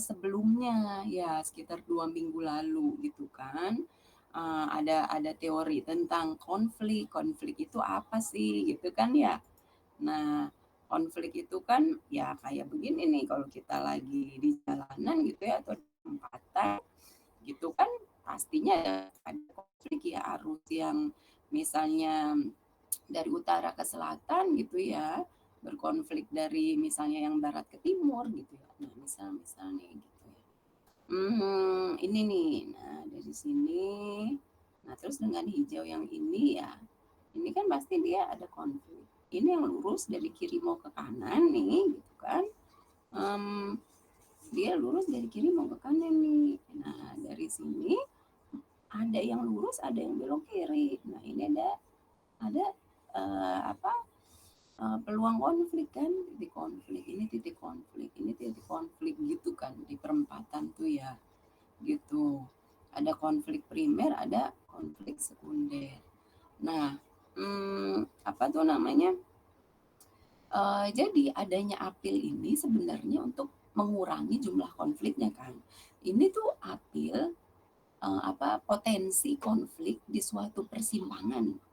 sebelumnya ya sekitar 2 minggu lalu gitu kan. Ada teori tentang konflik itu apa sih gitu kan ya. Nah, konflik itu kan ya kayak begini nih kalau kita lagi di jalanan gitu ya atau di perempatan gitu kan pastinya ada konflik ya arus yang misalnya dari utara ke selatan gitu ya berkonflik dari misalnya yang barat ke timur gitu ya. Nah, misalnya gitu ya. Ini nih. Nah, dari sini. Nah, terus dengan hijau yang ini ya, ini kan pasti dia ada konflik. Ini yang lurus dari kiri mau ke kanan nih, gitu kan. Em, dia lurus dari kiri mau ke kanan nih. Nah, dari sini ada yang lurus, ada yang belok kiri. Nah, ini ada apa peluang konflik kan, titik konflik, ini titik konflik gitu kan di perempatan tuh ya gitu. Ada konflik primer, ada konflik sekunder. Nah, apa tuh namanya? Jadi adanya apil ini sebenarnya untuk mengurangi jumlah konfliknya kan. Ini tuh apil apa potensi konflik di suatu persimpangan.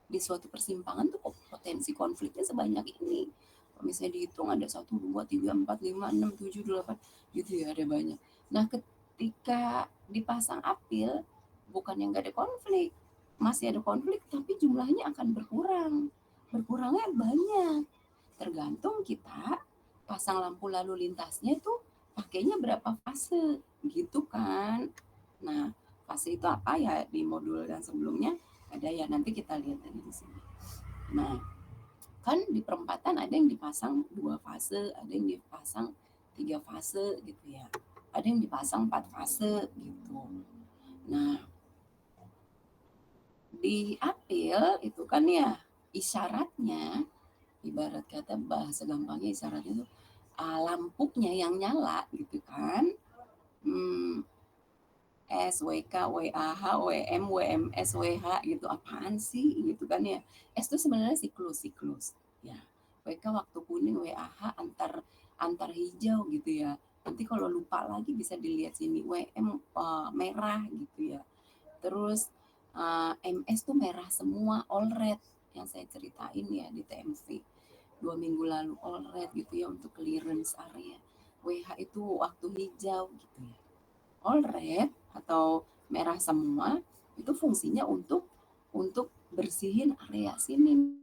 Di suatu persimpangan tuh potensi konfliknya sebanyak ini. Kalau misalnya dihitung ada 1, 2, 3, 4, 5, 6, 7, 8 gitu ya ada banyak. Nah ketika dipasang apil bukan yang gak ada konflik, masih ada konflik tapi jumlahnya akan berkurang. Berkurangnya banyak. Tergantung kita pasang lampu lalu lintasnya tuh pakainya berapa fase gitu kan. Nah, fase itu apa ya di modul yang sebelumnya ada ya nanti kita lihat aja di sini. Nah, kan di perempatan ada yang dipasang 2 fase, ada yang dipasang 3 fase gitu ya. Ada yang dipasang 4 fase gitu. Nah, di apil itu kan ya isyaratnya ibarat kata bahasa gampangnya isyaratnya itu lampunya yang nyala gitu kan. Hmm, S, WK, WAH, WM, WMS, WH gitu apaan sih gitu kan ya. S itu sebenarnya siklus ya. WK waktu kuning, WAH antar hijau gitu ya. Nanti kalau lupa lagi bisa dilihat sini WM merah gitu ya. Terus MS tuh merah semua, all red yang saya ceritain ya di TMV 2 minggu lalu, all red gitu ya untuk clearance area. WH itu waktu hijau gitu ya. All red atau merah semua itu fungsinya untuk bersihin area sini.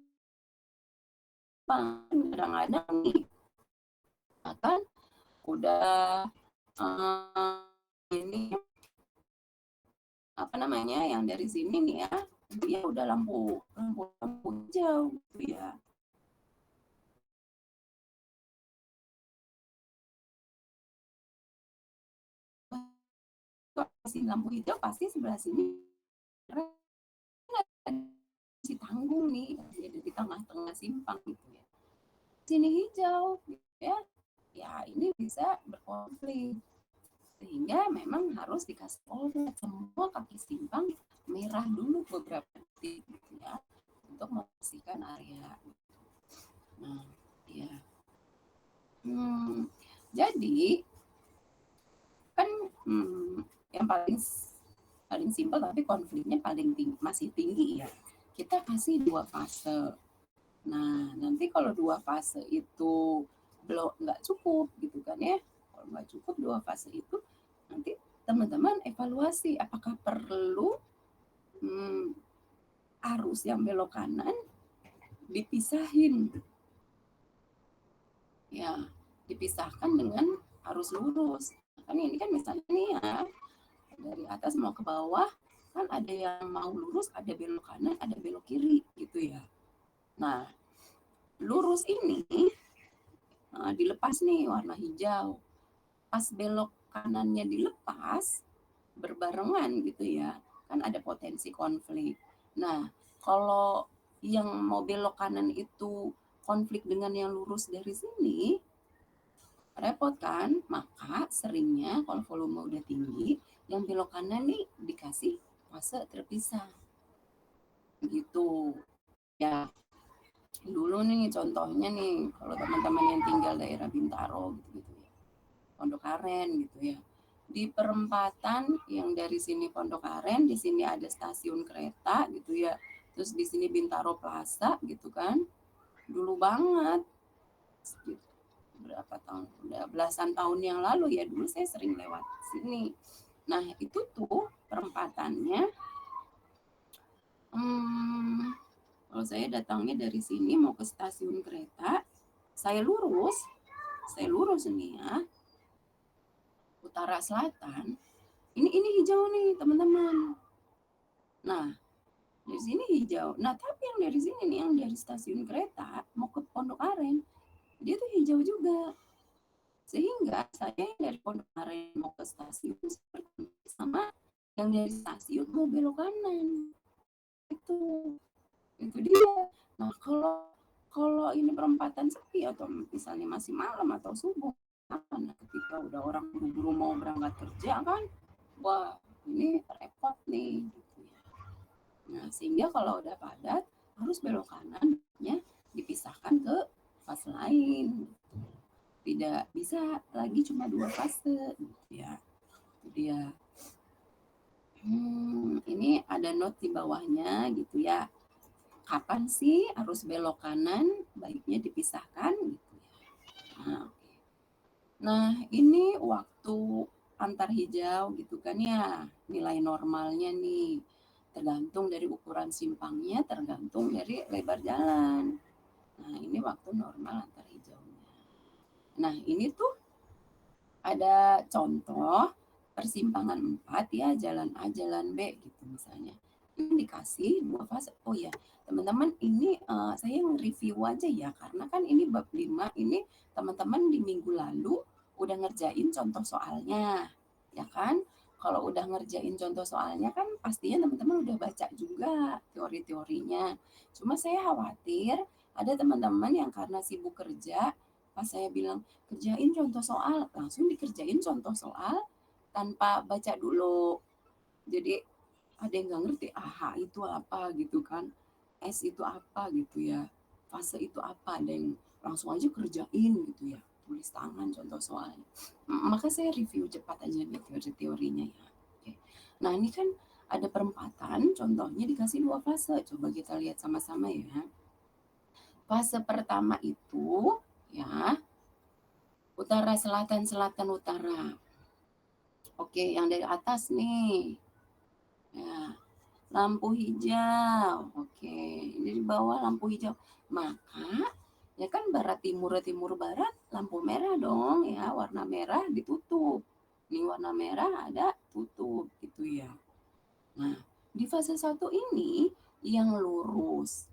Kadang-kadang nih kan udah ini apa namanya yang dari sini nih ya dia udah lampu hijau gitu ya. Kalau kasih lampu hijau pasti sebelah sini si tanggung nih di tengah-tengah simpang gitu ya. Sini hijau gitu ya. Ya ini bisa berkonflik sehingga memang harus dikasih polret semua kaki simpang merah dulu beberapa detik gitu ya untuk membersihkan area. Nah, ya. Hmm, jadi kan yang paling simpel tapi konfliknya paling tinggi, masih tinggi ya. Kita kasih 2 fase. Nah, nanti kalau 2 fase itu belum nggak cukup gitu kan ya. Kalau nggak cukup 2 fase itu, nanti teman-teman evaluasi apakah perlu hmm, arus yang belok kanan dipisahin. Ya, dipisahkan dengan arus lurus. Kan ini kan misalnya nih ya, dari atas mau ke bawah, kan ada yang mau lurus, ada belok kanan, ada belok kiri gitu ya. Nah, lurus ini dilepas nih warna hijau. Pas belok kanannya dilepas, berbarengan gitu ya, kan ada potensi konflik. Nah, kalau yang mau belok kanan itu konflik dengan yang lurus dari sini, repot kan? Maka seringnya kalau volume udah tinggi, yang belok kanan nih dikasih fase terpisah. Gitu. Ya, dulu nih contohnya nih, kalau teman-teman yang tinggal daerah Bintaro gitu-gitu ya. Pondok Aren gitu ya. Di perempatan yang dari sini Pondok Aren, di sini ada stasiun kereta gitu ya. Terus di sini Bintaro Plaza gitu kan. Dulu banget. Berapa tahun? Udah belasan tahun yang lalu ya, dulu saya sering lewat sini. Nah, itu tuh perempatannya kalau saya datangnya dari sini mau ke stasiun kereta, saya lurus nih ya, utara selatan. Ini hijau nih teman-teman. Nah, dari sini hijau. Nah, tapi yang dari sini nih, yang dari stasiun kereta mau ke Pondok Aren, dia tuh hijau juga. Sehingga saya yang dari Pondok Aren mau ke stasiun sama yang dari stasiun mau belok kanan. Itu dia. Nah, kalau ini perempatan sepi atau misalnya masih malam atau subuh, nah ketika udah orang buru-buru mau berangkat kerja kan, wah ini repot nih gitu ya. Nah, sehingga kalau udah padat harus belok kanan ya, dipisahkan ke fase lain. Tidak bisa lagi cuma 2 fase gitu ya. Itu dia. Ini ada note di bawahnya gitu ya. Kapan sih harus belok kanan? Baiknya dipisahkan gitu ya. Nah, nah ini waktu antar hijau gitu kan ya. Nilai normalnya nih tergantung dari ukuran simpangnya, tergantung dari lebar jalan. Nah, ini waktu normal antar hijaunya. Nah, ini tuh ada contoh persimpangan 4 ya, jalan A, jalan B gitu misalnya. Ini dikasih 2 fase. Oh ya, teman-teman ini saya nge-review aja ya, karena kan ini bab 5 ini teman-teman di minggu lalu udah ngerjain contoh soalnya, ya kan? Kalau udah ngerjain contoh soalnya kan pastinya teman-teman udah baca juga teori-teorinya. Cuma saya khawatir ada teman-teman yang karena sibuk kerja, pas saya bilang kerjain contoh soal, langsung dikerjain contoh soal tanpa baca dulu. Jadi ada yang nggak ngerti, AH itu apa gitu kan, S itu apa gitu ya, fase itu apa, ada yang langsung aja kerjain gitu ya, tulis tangan contoh soalnya. Maka saya review cepat aja nih teori-teorinya ya. Oke. Nah ini kan ada perempatan, contohnya dikasih 2 fase, coba kita lihat sama-sama ya. Fase pertama itu ya, utara, selatan, selatan, utara. Oke, yang dari atas nih. Ya, lampu hijau. Oke, ini di bawah lampu hijau. Maka ya kan barat timur timur barat lampu merah dong ya, warna merah ditutup. Ini warna merah ada tutup gitu ya. Nah, di fase 1 ini yang lurus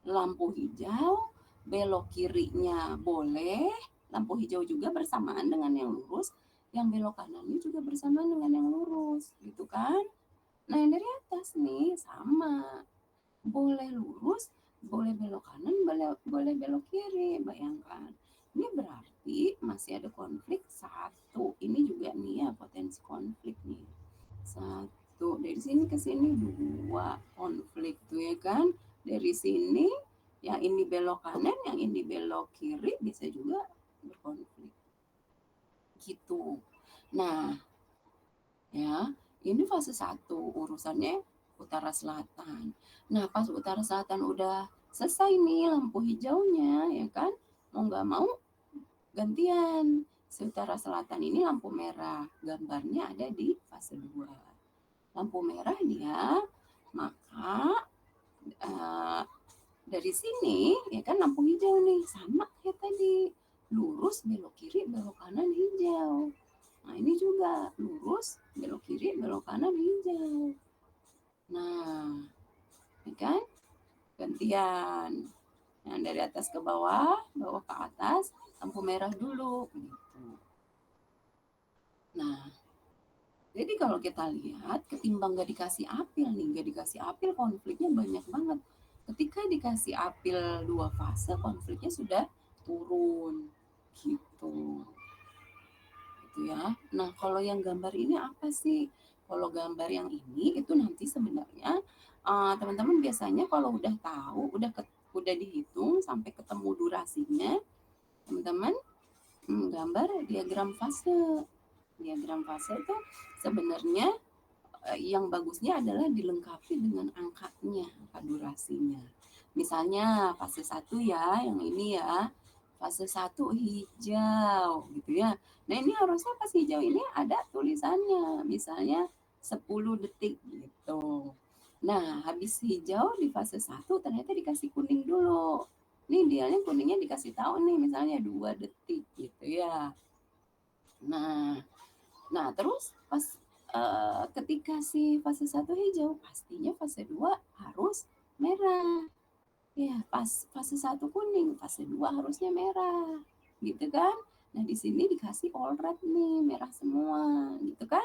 lampu hijau, belok kirinya boleh, lampu hijau juga bersamaan dengan yang lurus, yang belok kanannya juga bersamaan dengan yang lurus, gitu kan? Nah, yang dari atas nih sama. Boleh lurus, boleh belok kanan, boleh belok kiri, bayangkan. Ini berarti masih ada konflik satu. Ini juga nih ya potensi konflik nih. Satu, dari sini ke sini 2 konflik tuh ya kan. Dari sini yang ini belok kanan, yang ini belok kiri bisa juga berkonflik. Gitu. Nah, ya, ini fase 1 urusannya utara selatan. Nah, pas utara selatan udah selesai nih lampu hijaunya ya kan, mau nggak mau gantian. Utara selatan ini lampu merah, gambarnya ada di fase 2. Lampu merah dia, maka dari sini ya kan lampu hijau nih, sama kayak tadi, lurus belok kiri belok kanan hijau. Nah ini juga lurus belok kiri belok kanan hijau. Nah ini kan gantian, yang dari atas ke bawah, bawah ke atas, lampu merah dulu gitu. Nah jadi kalau kita lihat, ketimbang gak dikasih apil nih, gak dikasih apil konfliknya banyak banget. Ketika dikasih apil 2 fase, konfliknya sudah turun. Gitu. Gitu ya. Nah, kalau yang gambar ini apa sih? Kalau gambar yang ini, itu nanti sebenarnya teman-teman biasanya kalau udah tahu, udah dihitung sampai ketemu durasinya, teman-teman gambar diagram fase. Diagram fase itu sebenarnya yang bagusnya adalah dilengkapi dengan angkanya, angka durasinya. Misalnya fase 1 ya, yang ini ya. Fase 1 hijau gitu ya. Nah, ini harusnya pas hijau ini ada tulisannya, misalnya 10 detik gitu. Nah, habis hijau di fase 1 ternyata dikasih kuning dulu. Nih dia nih kuningnya dikasih tahu nih misalnya 2 detik gitu ya. Nah, terus pas ketika si fase 1 hijau, pastinya fase 2 harus merah. Ya, pas fase 1 kuning, fase 2 harusnya merah. Gitu kan? Nah, di sini dikasih all red nih, merah semua, gitu kan?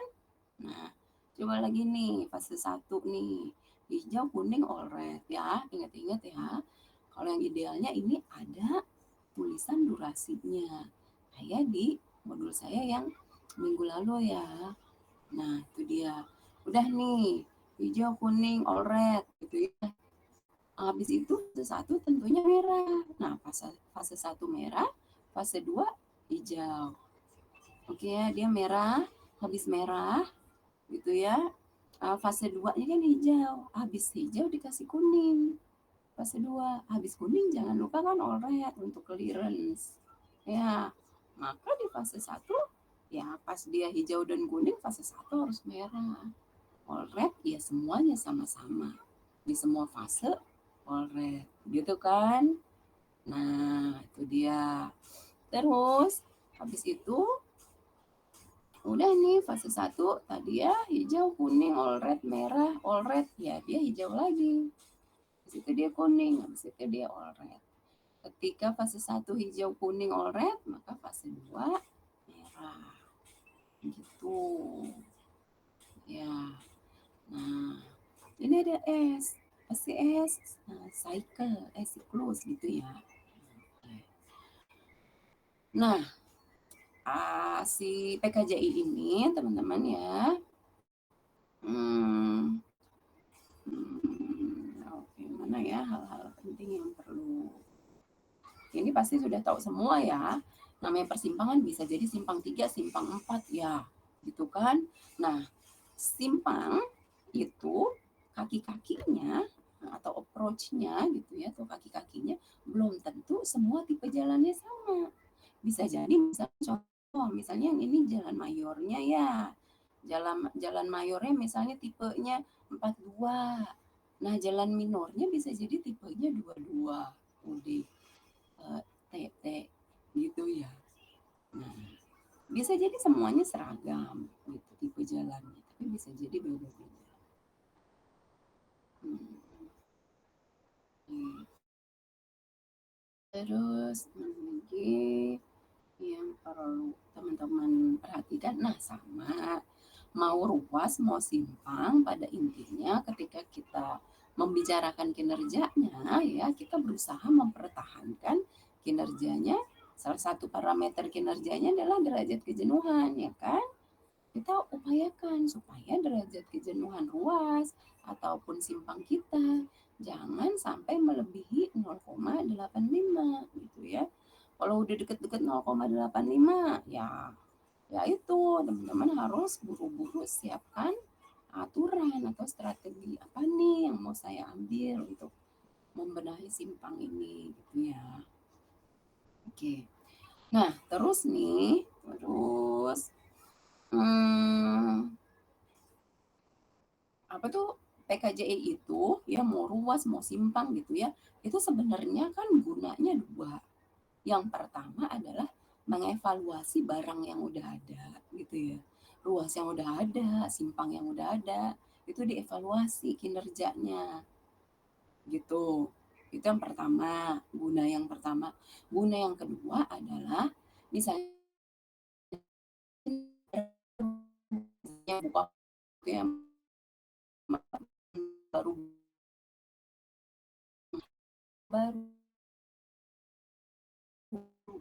Nah, coba lagi nih fase 1 nih. Hijau, kuning, all red ya. Ingat-ingat ya. Kalau yang idealnya ini ada tulisan durasinya. Kayak di modul saya yang minggu lalu ya. Nah, itu dia. Udah nih, hijau, kuning, all red gitu ya. Habis itu fase 1 tentunya merah. Nah, fase 1 merah, fase 2 hijau. Oke ya, dia merah, habis merah gitu ya. Fase 2-nya kan hijau, habis hijau dikasih kuning. Fase 2, habis kuning jangan lupa kan all red untuk clearance. Ya, maka di fase 1 ya pas dia hijau dan kuning fase 1 harus merah. All red ya semuanya sama-sama. Di semua fase all red gitu kan. Nah, itu dia. Terus habis itu udah nih fase 1 tadi ya hijau, kuning, all red, merah, all red ya dia hijau lagi. Habis itu dia kuning, habis itu dia all red. Ketika fase 1 hijau, kuning, all red, maka fase 2 merah. Gitu. Ya. Nah, ini ada S. Pasti S, cycle, siklus gitu ya. Nah, si PKJI ini teman-teman ya, hmm, gimana ya hal-hal penting yang perlu. Ini pasti sudah tahu semua ya. Namanya persimpangan bisa jadi simpang 3, simpang 4 ya, gitu kan. Nah, simpang itu kaki-kakinya atau approach-nya gitu ya, atau kaki-kakinya belum tentu semua tipe jalannya sama. Bisa jadi misalnya contoh, misalnya yang ini jalan mayornya ya. Jalan mayornya misalnya tipenya 42. Nah, jalan minornya bisa jadi tipenya 22. UD, TT gitu ya. Nah, bisa jadi semuanya seragam gitu tipe jalannya, tapi bisa jadi beda-beda. Terus lagi yang perlu teman-teman perhatikan, nah sama mau ruas mau simpang pada intinya ketika kita membicarakan kinerjanya ya kita berusaha mempertahankan kinerjanya. Salah satu parameter kinerjanya adalah derajat kejenuhan ya kan. Kita upayakan supaya derajat kejenuhan ruas ataupun simpang kita jangan sampai melebihi 0,85 gitu ya. Kalau udah deket-deket 0,85 ya itu teman-teman harus buru-buru siapkan aturan atau strategi apa nih yang mau saya ambil untuk membenahi simpang ini gitu ya. Oke. Nah, terus nih, apa tuh PKJI itu ya mau ruas mau simpang gitu ya itu sebenarnya kan gunanya dua. Yang pertama adalah mengevaluasi barang yang udah ada gitu ya, ruas yang udah ada, simpang yang udah ada itu dievaluasi kinerjanya gitu. Itu yang pertama, guna yang pertama. Guna yang kedua adalah misalnya buka yang baru baru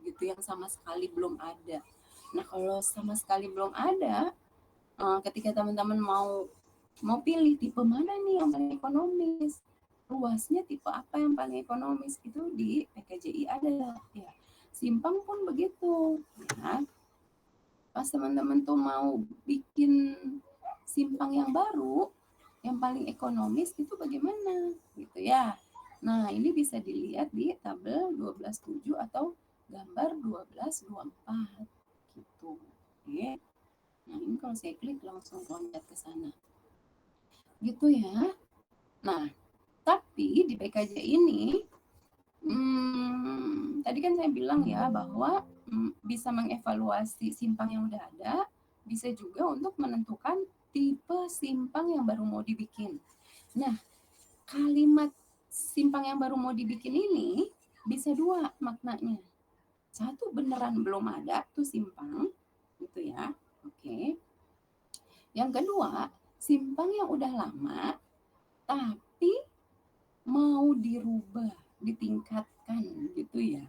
gitu yang sama sekali belum ada. Nah, kalau sama sekali belum ada, ketika teman-teman mau pilih tipe mana nih yang paling ekonomis, ruasnya tipe apa yang paling ekonomis itu di PKJI ada ya. simpang pun begitu, ya. Pas teman-teman tuh mau bikin simpang yang baru, yang paling ekonomis itu bagaimana, gitu ya. Nah, ini bisa dilihat di tabel 12.7 atau gambar 12.24 gitu. Oke. Nah, ini kalau saya klik langsung loncat ke sana. Gitu ya. Nah, tapi di PKJ ini tadi kan saya bilang ya bahwa bisa mengevaluasi simpang yang udah ada, bisa juga untuk menentukan tipe simpang yang baru mau dibikin. Nah, kalimat simpang yang baru mau dibikin ini bisa dua maknanya. Satu, beneran belum ada tuh simpang, gitu ya. Oke. Yang kedua, simpang yang udah lama tapi mau dirubah, ditingkatkan gitu ya.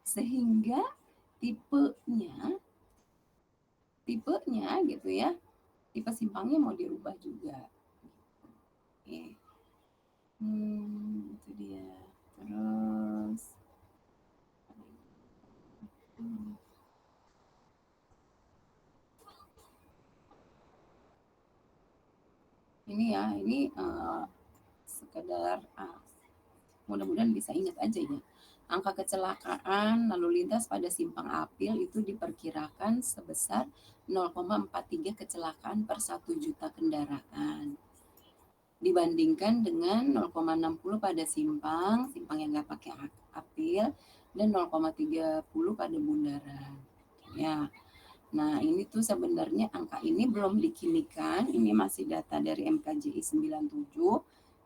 Sehingga tipenya gitu ya, tipe simpangnya mau dirubah juga. Oke. Itu dia. Terus ini ya, ini sekedar mudah-mudahan bisa ingat aja ya. Angka kecelakaan lalu lintas pada simpang Apil itu diperkirakan sebesar 0,43 kecelakaan per 1 juta kendaraan. Dibandingkan dengan 0,60 pada simpang yang nggak pakai Apil, dan 0,30 pada bundaran. Ya, nah ini tuh sebenarnya angka ini belum dikinikan, ini masih data dari MKJI 97,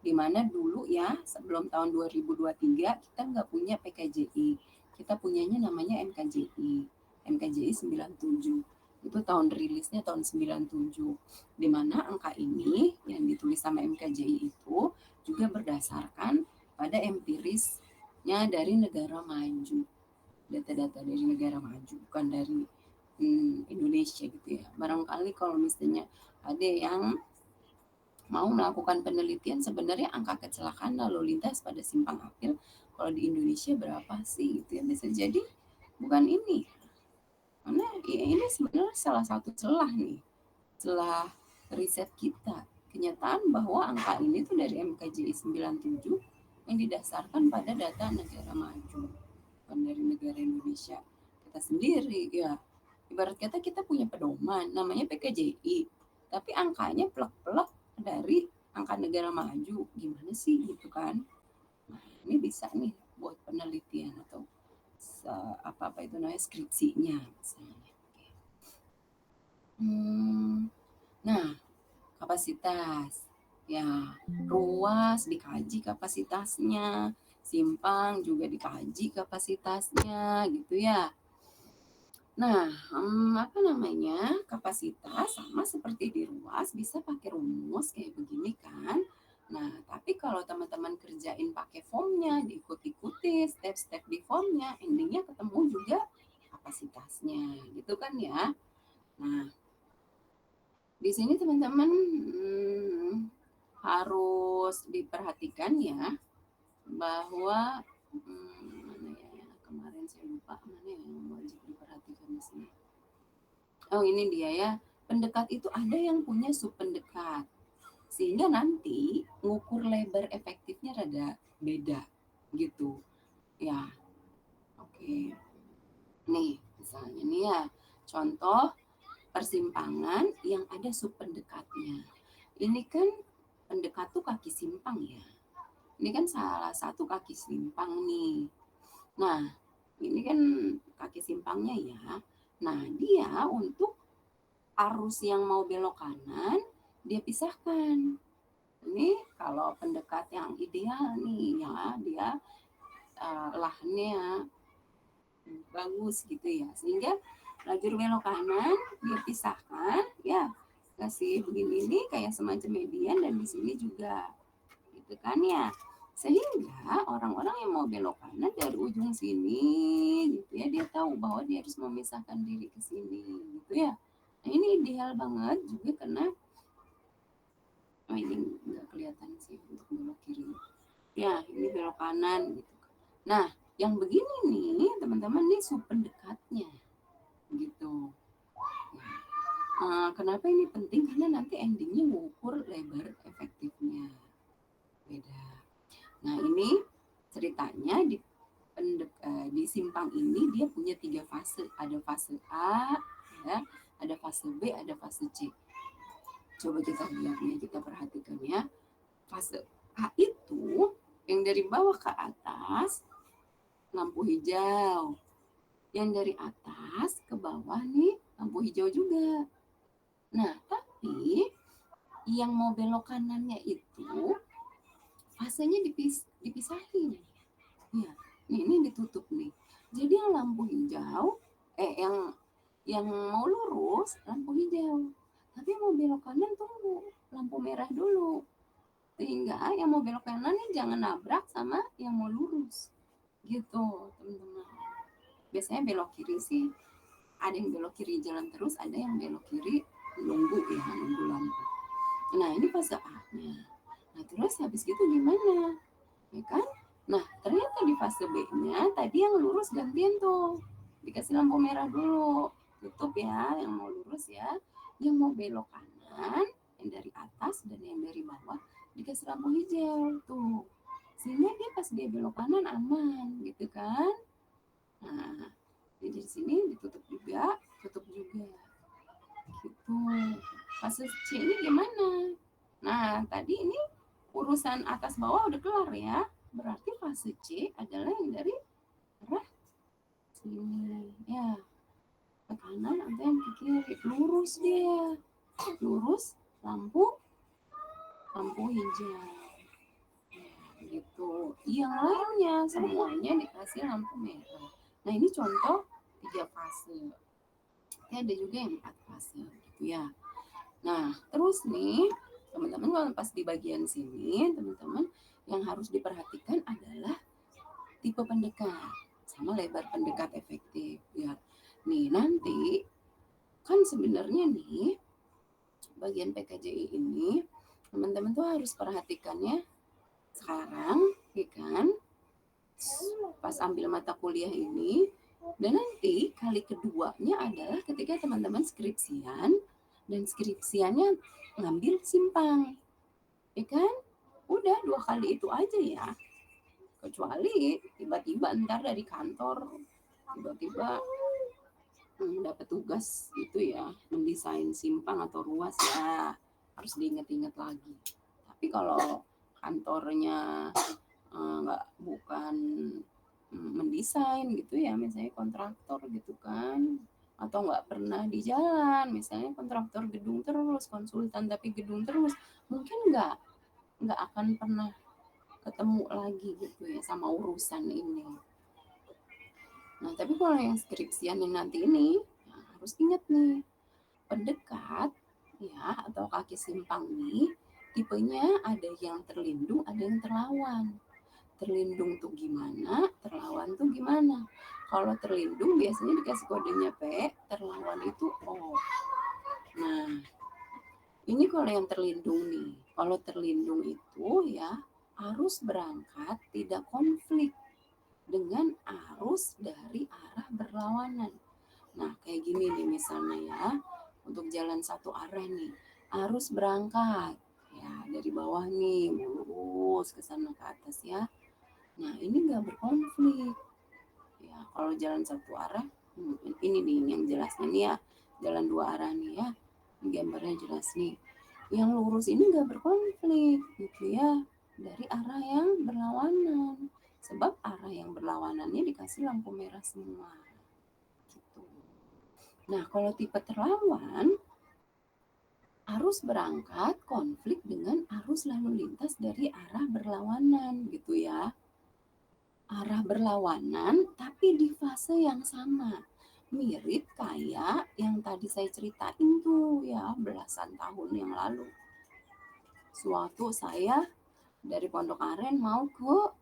di mana dulu ya sebelum tahun 2023 kita nggak punya PKJI, kita punyanya namanya MKJI 97. Itu tahun rilisnya tahun 97, di mana angka ini yang ditulis sama MKJI itu juga berdasarkan pada empirisnya dari negara maju, data-data dari negara maju, bukan dari Indonesia gitu ya. Barangkali kalau misalnya ada yang mau melakukan penelitian sebenarnya angka kecelakaan lalu lintas pada simpang Apil kalau di Indonesia berapa sih gitu ya, bisa jadi bukan ini. Karena ini sebenarnya salah satu celah nih, celah riset kita. Kenyataan bahwa angka ini tuh dari MKJI 97 yang didasarkan pada data negara maju, bukan dari negara Indonesia kita sendiri ya. Ibarat kata kita punya pedoman namanya PKJI, tapi angkanya plek-plek dari angka negara maju, gimana sih gitu kan. Nah, ini bisa nih buat penelitian atau apa itu namanya, skripsinya misalnya. Nah, kapasitas ya, ruas dikaji kapasitasnya, simpang juga dikaji kapasitasnya gitu ya. Nah, apa namanya, kapasitas sama seperti di ruas bisa pakai rumus kayak begini kan. Nah, tapi kalau teman-teman kerjain pakai formnya, diikut-ikuti step-step di formnya, endingnya ketemu juga kapasitasnya, gitu kan ya. Nah, di sini teman-teman harus diperhatikan ya bahwa mana ya, kemarin saya lupa mana yang wajib diperhatikan di sini. Oh, ini dia ya. Pendekat itu ada yang punya subpendekat. Sehingga nanti ngukur lebar efektifnya rada beda gitu. Ya, oke. Nih, misalnya nih ya. Contoh persimpangan yang ada subpendekatnya. Ini kan pendekat tuh kaki simpang ya. Ini kan salah satu kaki simpang nih. Nah, ini kan kaki simpangnya ya. Nah, dia untuk arus yang mau belok kanan, dia pisahkan. Ini kalau pendekat yang ideal nih ya, dia lahannya bagus gitu ya. Sehingga lajur belok kanan dia pisahkan ya, kasih begini nih kayak semacam median, dan di sini juga gitu kan ya. Sehingga orang-orang yang mau belok kanan dari ujung sini gitu ya, dia tahu bahwa dia harus memisahkan diri ke sini gitu ya. Nah, ini ideal banget juga karena ini nggak kelihatan sih untuk belok kiri. Ya, ini belok kanan gitu. Nah, Yang begini nih teman-teman nih sub pendekatnya gitu. Kenapa ini penting? Karena nanti endingnya mengukur lebar efektifnya beda. Nah ini ceritanya di simpang ini dia punya 3 fase. Ada fase A, ya, ada fase B, ada fase C. Coba kita lihat nih, kita perhatikan ya. Fase A itu yang dari bawah ke atas lampu hijau. Yang dari atas ke bawah nih lampu hijau juga. Nah, tapi yang mau belok kanannya itu fasenya dipisahin. Ya, ini ditutup nih. Jadi yang lampu hijau, yang mau lurus lampu hijau. Tapi mau belok kanan tunggu lampu merah dulu. Sehingga yang mau belok kanan nih jangan nabrak sama yang mau lurus. Gitu, teman-teman. Biasanya belok kiri sih, ada yang belok kiri jalan terus, ada yang belok kiri nunggu lampu. Nah, ini fase A-nya. Nah, terus habis gitu gimana? Ya kan? Nah, ternyata di fase B-nya tadi yang lurus gantian tuh. Dikasih lampu merah dulu. Tutup ya, yang mau lurus ya. Yang mau belok kanan, yang dari atas dan yang dari bawah dikasih lampu hijau tuh. Sehingga dia pas dia belok kanan aman gitu kan. Nah, jadi di sini ditutup juga, tutup juga. Gitu. Fase C ini gimana? Nah, tadi ini urusan atas bawah udah kelar ya. Berarti fase C adalah yang dari arah sini. Ya, ke kanan atau yang ke kiri. Lurus dia. Lurus, lampu hijau. Gitu. Yang lainnya semuanya dikasih lampu merah. Nah, ini contoh 3 fase. Ada juga yang 4 fase gitu ya. Nah, terus nih, teman-teman kalau pas di bagian sini, teman-teman yang harus diperhatikan adalah tipe pendekat sama lebar pendekat efektif ya. Nih, nanti kan sebenarnya nih bagian PKJI ini teman-teman tuh harus perhatikannya sekarang, ya kan? Pas ambil mata kuliah ini, dan nanti kali keduanya adalah ketika teman-teman skripsian dan skripsiannya ngambil simpang, ya kan? Udah 2 kali itu aja ya. Kecuali tiba-tiba ntar dari kantor tiba-tiba dapat tugas itu ya mendesain simpang atau ruas ya harus diinget-inget lagi. Tapi kalau kantornya nggak bukan mendesain gitu ya, misalnya kontraktor gitu kan, atau nggak pernah di jalan, misalnya kontraktor gedung terus, konsultan tapi gedung terus, mungkin nggak akan pernah ketemu lagi gitu ya sama urusan ini. Nah, tapi kalau yang skripsian yang nanti ini ya harus ingat nih, pendekat ya atau kaki simpang nih tipenya ada yang terlindung, ada yang terlawan. Terlindung tuh gimana, terlawan tuh gimana. Kalau terlindung biasanya dikasih kodenya P, terlawan itu O. Nah, ini kalau yang terlindung nih. Kalau terlindung itu ya arus berangkat tidak konflik dengan arus dari arah berlawanan. Nah, kayak gini nih misalnya ya, untuk jalan satu arah nih, arus berangkat ya dari bawah nih lurus ke sana ke atas ya. Nah, ini nggak berkonflik. Ya, kalau jalan satu arah, ini nih yang jelasnya nih ya, jalan 2 arah nih ya, ini gambarnya jelas nih. Yang lurus ini nggak berkonflik gitu ya, dari arah yang berlawanan. Sebab arah yang berlawanannya dikasih lampu merah semua. Gitu. Nah, kalau tipe terlawan, arus berangkat konflik dengan arus lalu lintas dari arah berlawanan gitu ya. Arah berlawanan tapi di fase yang sama. Mirip kayak yang tadi saya ceritain tuh ya belasan tahun yang lalu. Suatu saya dari Pondok Aren mau ke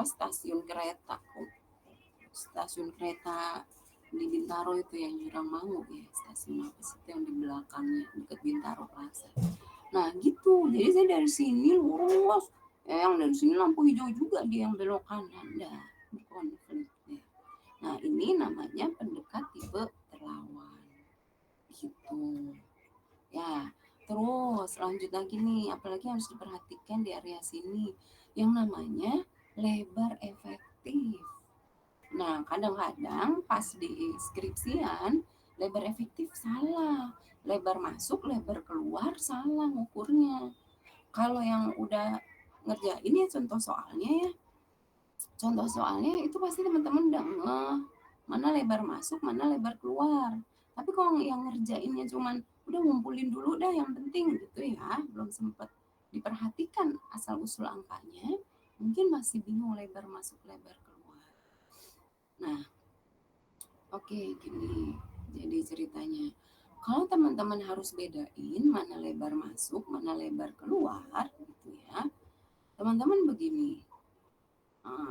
stasiun kereta. Stasiun kereta di Bintaro itu yang Jurang Mangu ya, stasiun apa sih itu yang di belakangnya dekat Bintaro Plaza. Nah gitu, jadi saya dari sini lurus, yang dari sini lampu hijau juga dia yang belok kanan. Nah, berkonflik ya. Nah, ini namanya pendekat tipe terlawan. Gitu. Ya, terus lanjut lagi nih, apalagi harus diperhatikan di area sini yang namanya lebar efektif. Nah, kadang-kadang pas di skripsian, lebar efektif salah. Lebar masuk, lebar keluar salah ngukurnya. Kalau yang udah ngerjain ya contoh soalnya ya, contoh soalnya itu pasti teman-teman udah ngeh mana lebar masuk, mana lebar keluar. Tapi kalau yang ngerjainnya cuman udah ngumpulin dulu dah yang penting gitu ya, belum sempet diperhatikan asal usul angkanya, mungkin masih bingung lebar masuk, lebar keluar. Nah, oke gini. Jadi ceritanya, kalau teman-teman harus bedain mana lebar masuk, mana lebar keluar gitu ya. Teman-teman begini,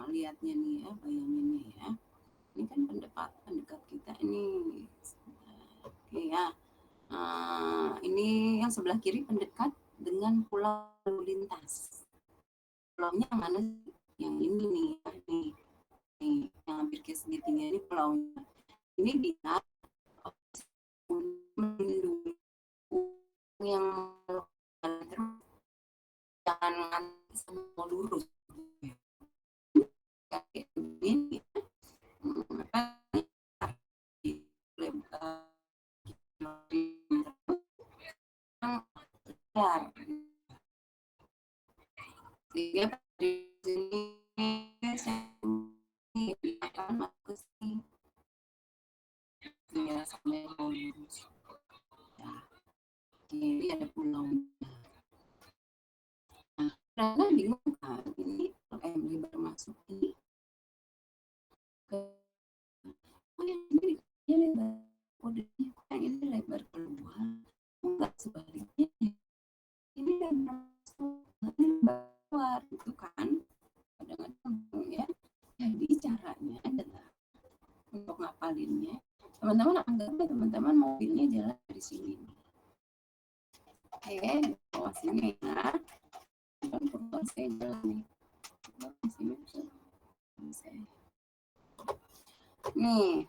lihatnya nih ya, bayanginnya ya. Ini kan pendekat kita ini. Oke ya. Ini yang sebelah kiri pendekat dengan pulau lalu lintas. Pulaunya yang mana sih? Yang ini nih, nih, yang hampir ke segitiga ini pulaunya. Ini dia melindungi yang terus jangan semua lurus. Kayak begini, sehingga di sini saya akan masuk ya sampai lulus ya. Jadi ada pulaunya. Nah, karena bingung kan ini LMD bermasuk ini ke oh yang ini lebar kodenya yang ini lebar keluar enggak sebaliknya ini lebar masuk ini lebar keluar gitu kan kadang-kadang ya. Jadi caranya adalah untuk ngapalinnya teman-teman anggapnya teman-teman mobilnya jalan dari sini. Oke, di bawah sini ya. Kan kebetulan saya jalan nih. Di sini saya. Nih,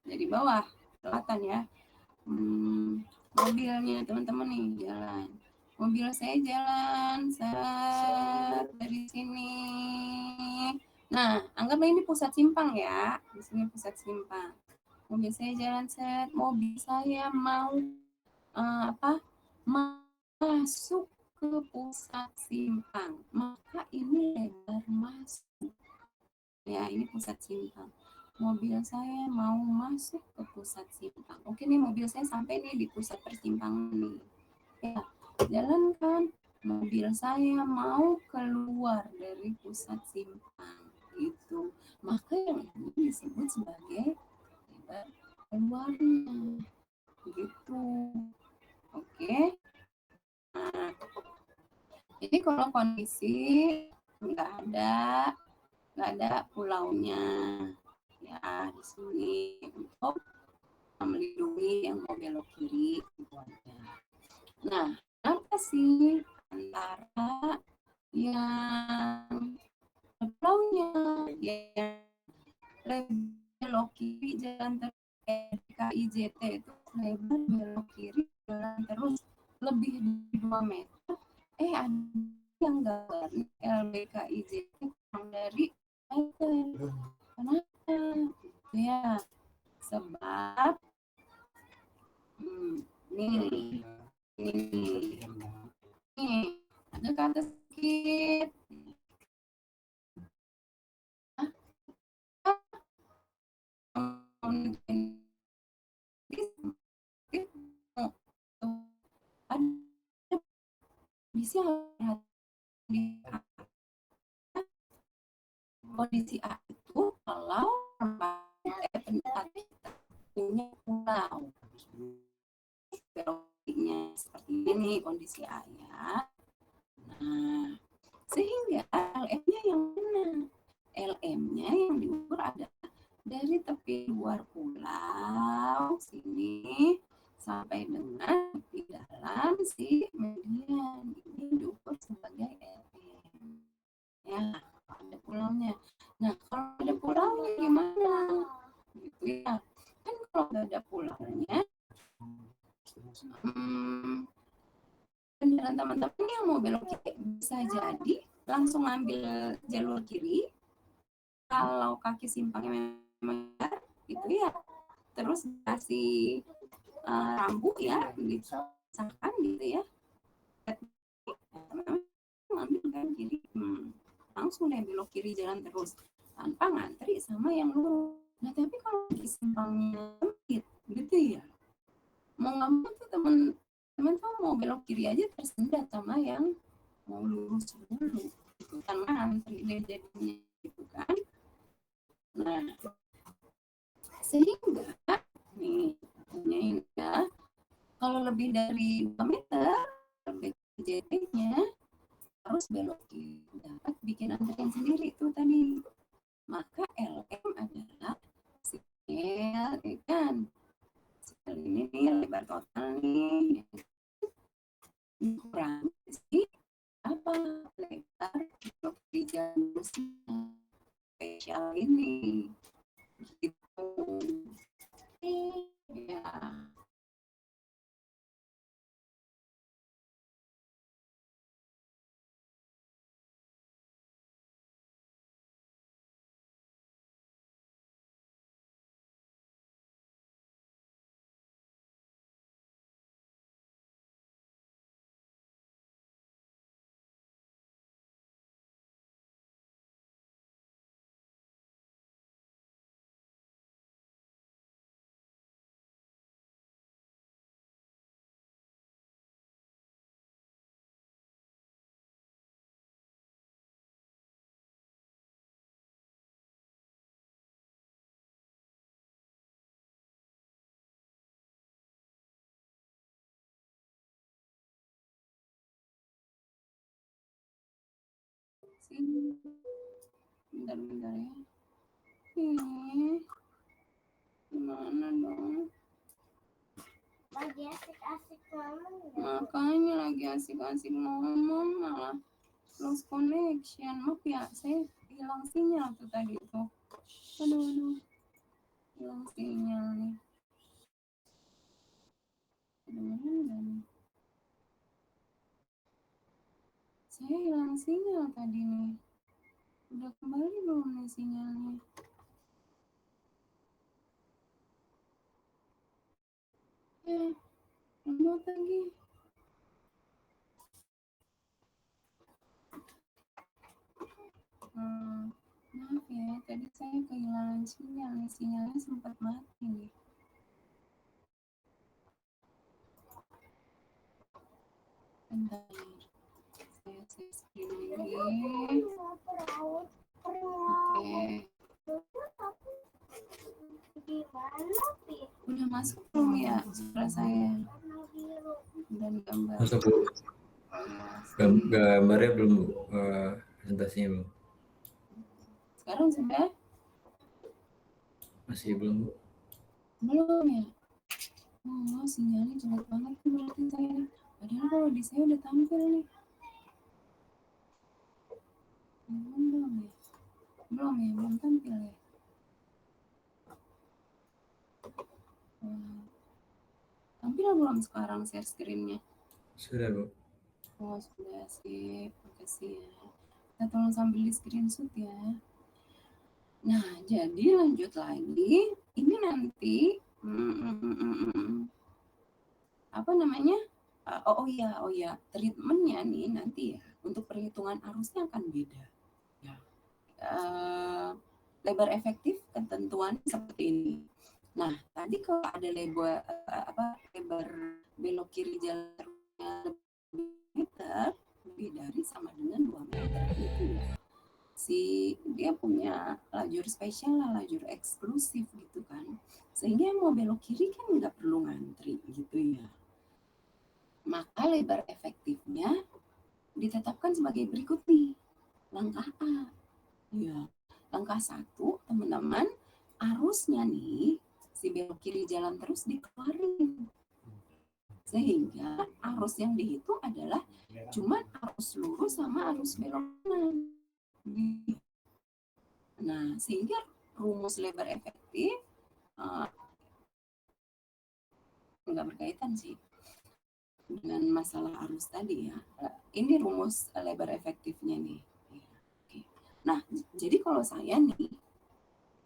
dari bawah selatan ya. Mobilnya teman-teman nih jalan. Mobil saya jalan set dari sini. Nah, anggaplah ini pusat simpang ya. Di sini pusat simpang. Mobil saya jalan set. Mobil saya mau apa? Masuk ke pusat simpang. Maka ini lebar masuk. Ya, ini pusat simpang. Mobil saya mau masuk ke pusat simpang. Oke nih mobil saya sampai nih di pusat persimpangan nih. Ya, jalan kan. Mobil saya mau keluar dari pusat simpang. Itu. Maka yang ini disebut sebagai lebar keluarnya. Gitu. Oke. Nah, jadi kalau kondisi nggak ada pulaunya ya di sini untuk melindungi yang mau belok kiri gitu aja. Nah, apa sih antara yang pulaunya yang belok kiri jalan terus KIJT itu lebar belok kiri jalan terus lebih dari 2 meter ada yang gambar LBKIJT kurang dari meter. Kenapa? Ya, sebab nih, nih, ada kata sedikit. Ada bisa di kondisi A itu kalau pendapat punya pulau seperti ini kondisi A ya. Nah, sehingga LM-nya yang mana? LM-nya yang diukur adalah dari tepi luar pulau sini sampai dengan tepi dalam si median. Ini diukur sebagai LM. kalau nggak ada polarnya, kendaraan teman-teman yang mau belok kiri bisa jadi langsung ambil jalur kiri. Kalau kaki simpangnya memang gitu ya, terus kasih rambu ya, disahkan gitu ya, ambil kan kiri, langsung deh belok kiri jalan terus tanpa ngantri sama yang lurus. Nah tapi kalau di simpangnya sempit gitu ya, mau nggak mau tuh teman-teman tuh mau belok kiri aja tersendat sama yang mau lurus dulu gitu, karena antri deh jadinya gitu kan. Nah sehingga nih ini ya, kalau lebih dari 2 meter BJT-nya harus belok kiri, dapat bikin antrian sendiri tuh tadi. Maka LM adalah sinyal kan, sinyal ini nih lebar total nih kurang sih apa lebar belok di jalur spesial ini gitu ya. Sini bentar-bentar ya, ini gimana dong, lagi asik-asik ngomong ya? Makanya lagi asik-asik ngomong malah lost connection. Maaf ya, saya hilang sinyal tuh tadi tuh. Aduh, hilang sinyal nih. Aduh, saya hilang sinyal tadi nih. Udah kembali belum nih sinyalnya? Remote lagi. Maaf ya, tadi saya kehilangan sinyal nih. Sinyalnya sempat mati nih. Bentar, saya screen lagi. Oke. Udah masuk belum ya suara saya? Dan gambar. Masuk Bu. Gambarnya belum Bu, presentasinya belum. Sekarang sudah? Masih belum Bu. Belum ya? Oh, sinyalnya jelek banget nih berarti saya nih. Padahal kalau di saya udah tampil nih. Belum ya? Belum tampil ya? Tampil belum sekarang share screen-nya? Sudah Bu. Oh sudah, sip, makasih ya. Kita tolong sambil di screenshot ya. Nah jadi lanjut lagi, ini nanti apa namanya, oh ya, treatmentnya nih nanti ya untuk perhitungan arusnya akan beda ya. Lebar efektif ketentuan seperti ini. Nah tadi kalau ada lebar lebar belok kiri jalurnya lebih meter, lebih dari sama dengan 2 meter gitu ya, si dia punya lajur spesial lah, lajur eksklusif gitu kan, sehingga yang mau belok kiri kan nggak perlu ngantri gitu ya. Maka lebar efektifnya ditetapkan sebagai berikut nih. Langkah A. Ya, langkah 1, teman-teman, arusnya nih si belok kiri jalan terus dikeluarin. Sehingga arus yang dihitung adalah cuman arus lurus sama arus belok kanan. Nah, sehingga rumus lebar efektif nggak berkaitan sih dengan masalah arus tadi ya. Ini rumus lebar efektifnya nih. Oke. Nah, jadi kalau saya nih,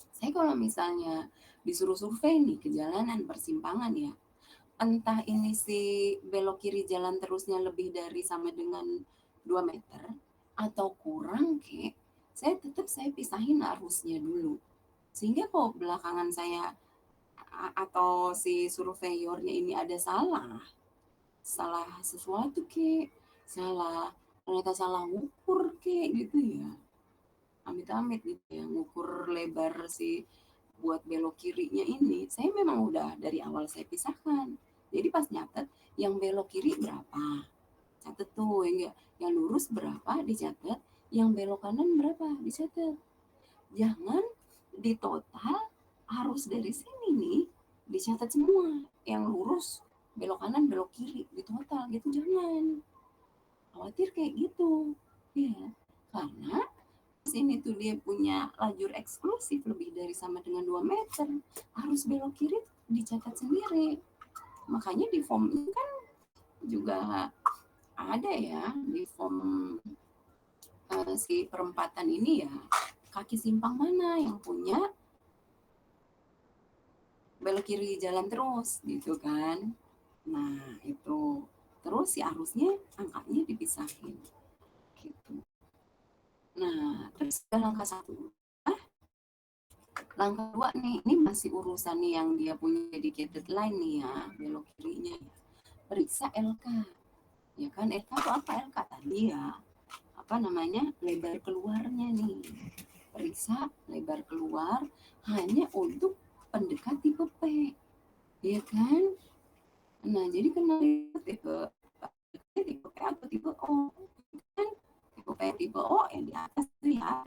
saya kalau misalnya disuruh survei nih ke jalanan persimpangan ya, entah ini si belok kiri jalan terusnya lebih dari sama dengan 2 meter atau kurang kek, saya pisahin arusnya dulu. Sehingga kalau belakangan saya atau si surveyornya ini ada salah sesuatu kek, ternyata salah ngukur kek gitu ya. Amit-amit gitu ya, ngukur lebar si buat belok kirinya ini, saya memang udah dari awal saya pisahkan. Jadi pas nyatet yang belok kiri berapa, catet tuh yang lurus berapa dicatat, yang belok kanan berapa dicatat. Jangan di total harus dari sini nih dicatat semua, yang lurus belok kanan belok kiri di total gitu, jangan khawatir kayak gitu ya, karena sini tuh dia punya lajur eksklusif lebih dari sama dengan 2 meter, harus belok kiri dicatat sendiri. Makanya di form ini kan juga ada ya, di form si perempatan ini ya, kaki simpang mana yang punya belok kiri jalan terus gitu kan. Nah itu, terus si arusnya angkanya dipisahin gitu. Nah terus langkah satu, langkah dua nih, ini masih urusan nih yang dia punya dedicated line nih ya, belok kirinya ya. Periksa LK. Ya kan LK itu apa? LK tadi ya. Apa namanya? Lebar keluarnya nih. Periksa lebar keluar hanya untuk pendekat tipe P. Ya kan? Nah, jadi kenapa tipe P atau tipe O? Kan tipe P tipe O yang di atas tuh ya,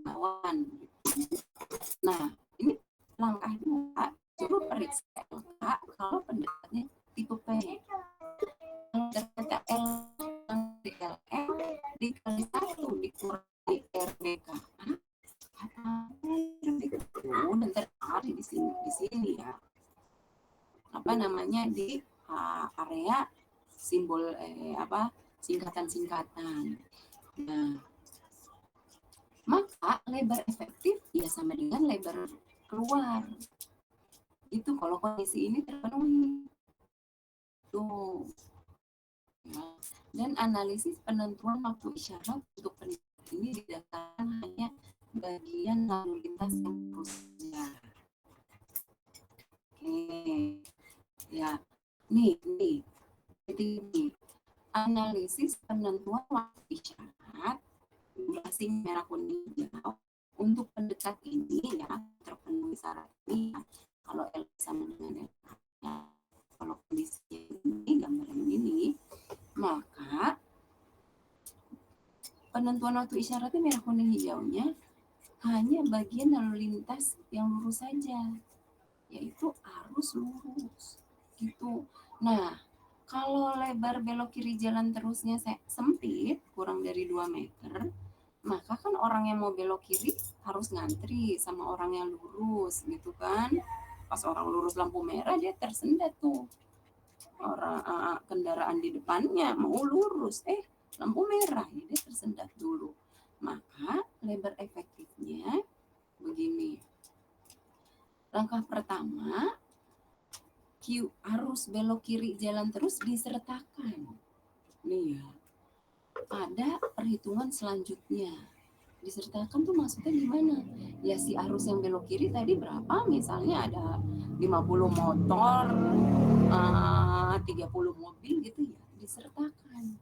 bawaan. Nah, ini langkah dua, suruh periksa LK kalau pendekatnya tipe P. Kalau pendekatnya L di LM dikali 1 dikurangi RBK. Udah tercari di sini ya. Apa namanya di area simbol singkatan-singkatan. Nah, maka lebar efektif ya sama dengan lebar keluar. Itu kalau kondisi ini terpenuhi. Tuh. Ya. Dan analisis penentuan waktu isyarat untuk penelitian ini didasarkan hanya bagian lalu lintas yang krusial. Oke. Ya. Nih. Jadi analisis penentuan waktu isyarat durasi merah kuning hijau untuk pendekat ini ya terpenuhi syarat ini ya. Kalau L sama dengan L ya, kalau kondisi ini gambaran ini, maka penentuan waktu isyaratnya merah kuning hijaunya hanya bagian lalu lintas yang lurus saja, yaitu arus lurus gitu. Nah, kalau lebar belok kiri jalan terusnya sempit kurang dari 2 meter, maka kan orang yang mau belok kiri harus ngantri sama orang yang lurus gitu kan. Pas orang lurus lampu merah dia tersendat tuh, orang kendaraan di depannya mau lurus lampu merah ya dia tersendat dulu. Maka lebar efektifnya begini, langkah pertama arus belok kiri jalan terus disertakan nih ya, ada perhitungan selanjutnya. Disertakan tuh maksudnya gimana? Ya si arus yang belok kiri tadi berapa? Misalnya ada 50 motor, 30 mobil gitu ya, disertakan.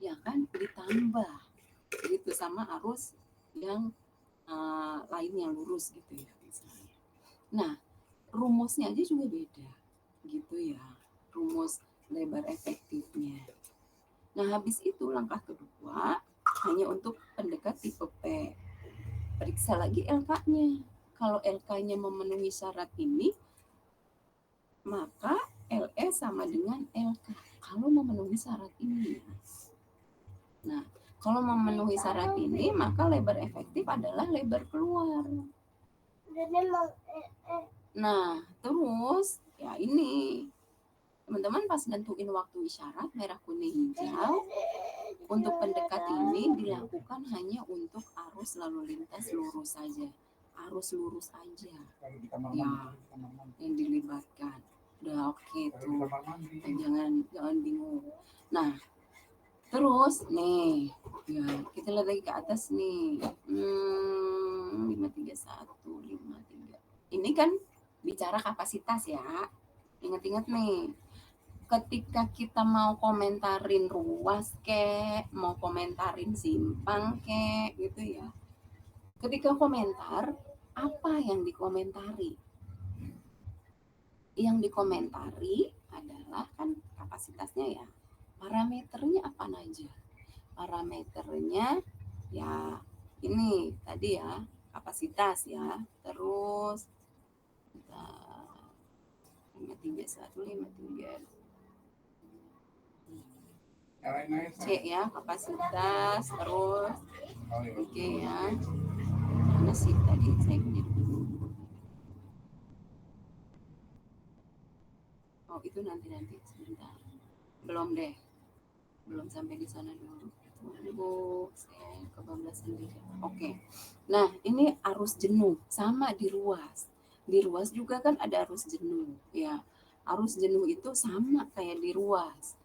Ya kan, ditambah gitu sama arus yang lain yang lurus gitu ya misalnya. Nah, rumusnya aja juga beda gitu ya, rumus lebar efektifnya. Nah, habis itu langkah kedua hanya untuk pendekat tipe P. Periksa lagi LK-nya. Kalau LK-nya memenuhi syarat ini, maka LE sama dengan LK. Kalau memenuhi syarat ini. Nah, kalau memenuhi syarat ini, maka lebar efektif adalah lebar keluar. Nah, terus ya ini teman-teman pas nentuin waktu isyarat merah kuning hijau, untuk pendekat ini dilakukan hanya untuk arus lalu lintas lurus saja, arus lurus aja ya yang dilibatkan. Udah oke tuh, jangan bingung. Nah terus nih ya kita lihat lagi ke atas nih, 53153 ini kan bicara kapasitas ya. Ingat-ingat nih, ketika kita mau komentarin ruas kek, mau komentarin simpang kek gitu ya. Ketika komentar, apa yang dikomentari? Yang dikomentari adalah kan kapasitasnya ya. Parameternya apa aja? Parameternya ya ini tadi ya, kapasitas ya. Terus 53153 C ya, kapasitas. Terus oke ya, mana sih tadi saya punya dulu. Oh itu nanti sebentar, belum deh, belum sampai di sana dulu. Tunggu, saya kebablasan dikit. Oke. Nah ini arus jenuh sama di ruas. Di ruas juga kan ada arus jenuh ya. Arus jenuh itu sama kayak di ruas.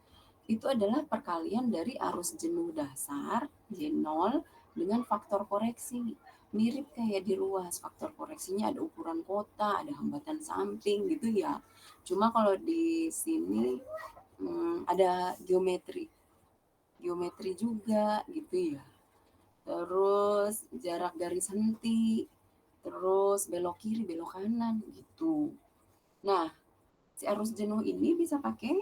Itu adalah perkalian dari arus jenuh dasar J0 dengan faktor koreksi. Mirip kayak di ruas, faktor koreksinya ada ukuran kota, ada hambatan samping gitu ya. Cuma kalau di sini ada geometri juga gitu ya. Terus jarak garis henti, terus belok kiri, belok kanan gitu. Nah, si arus jenuh ini bisa pakai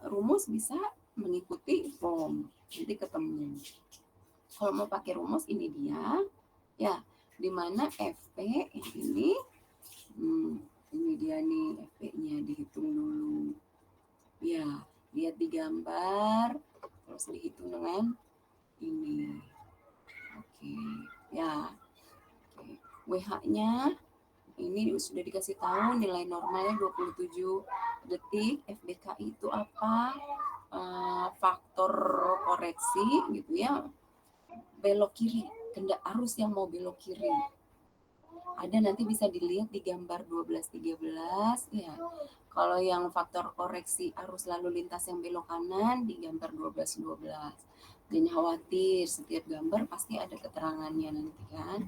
rumus, bisa mengikuti form, nanti ketemu. Kalau mau pakai rumus ini dia, ya, dimana FP yang ini dia nih FP-nya dihitung dulu. Ya, lihat di gambar, terus dihitung dengan ini. Oke, ya. Oke. WH-nya ini sudah dikasih tahu nilai normalnya 27 detik. FBKI itu apa? Faktor koreksi gitu ya. Belok kiri, kendak arus yang mau belok kiri. Ada nanti bisa dilihat di gambar 12-13 ya. Kalau yang faktor koreksi arus lalu lintas yang belok kanan di gambar 12-12. Jangan khawatir, setiap gambar pasti ada keterangannya nanti kan.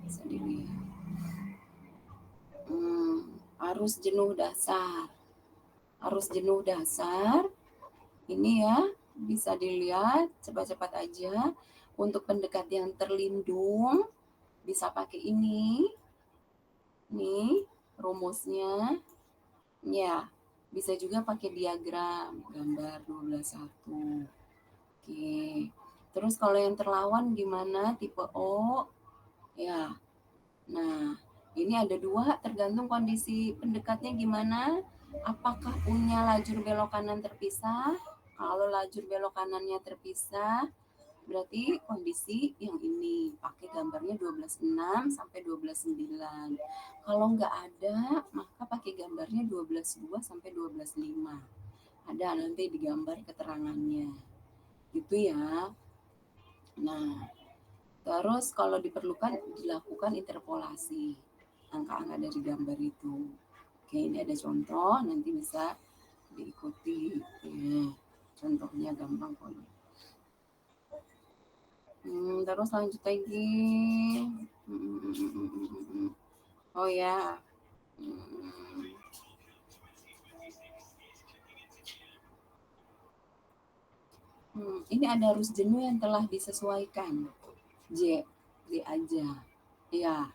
Bisa dilihat. Arus jenuh dasar. Arus jenuh dasar ini ya bisa dilihat cepat-cepat aja. Untuk pendekat yang terlindung bisa pakai ini. Nih rumusnya. Ya, bisa juga pakai diagram gambar 12.1. Oke. Terus kalau yang terlawan gimana? Tipe O. Ya. Nah, ini ada dua tergantung kondisi pendekatnya gimana. Apakah punya lajur belok kanan terpisah? Kalau lajur belok kanannya terpisah, berarti kondisi yang ini pakai gambarnya 12.6 sampai 12.9. Kalau nggak ada, maka pakai gambarnya 12.2 sampai 12.5. Ada nanti di gambar keterangannya. Gitu ya. Nah, terus kalau diperlukan dilakukan interpolasi angka-angka dari gambar itu. Oke, ini ada contoh, nanti bisa diikuti. Ya, contohnya gampang kok. Terus lanjut lagi. Oh ya. Ini ada arus jenuh yang telah disesuaikan. J aja. Ya.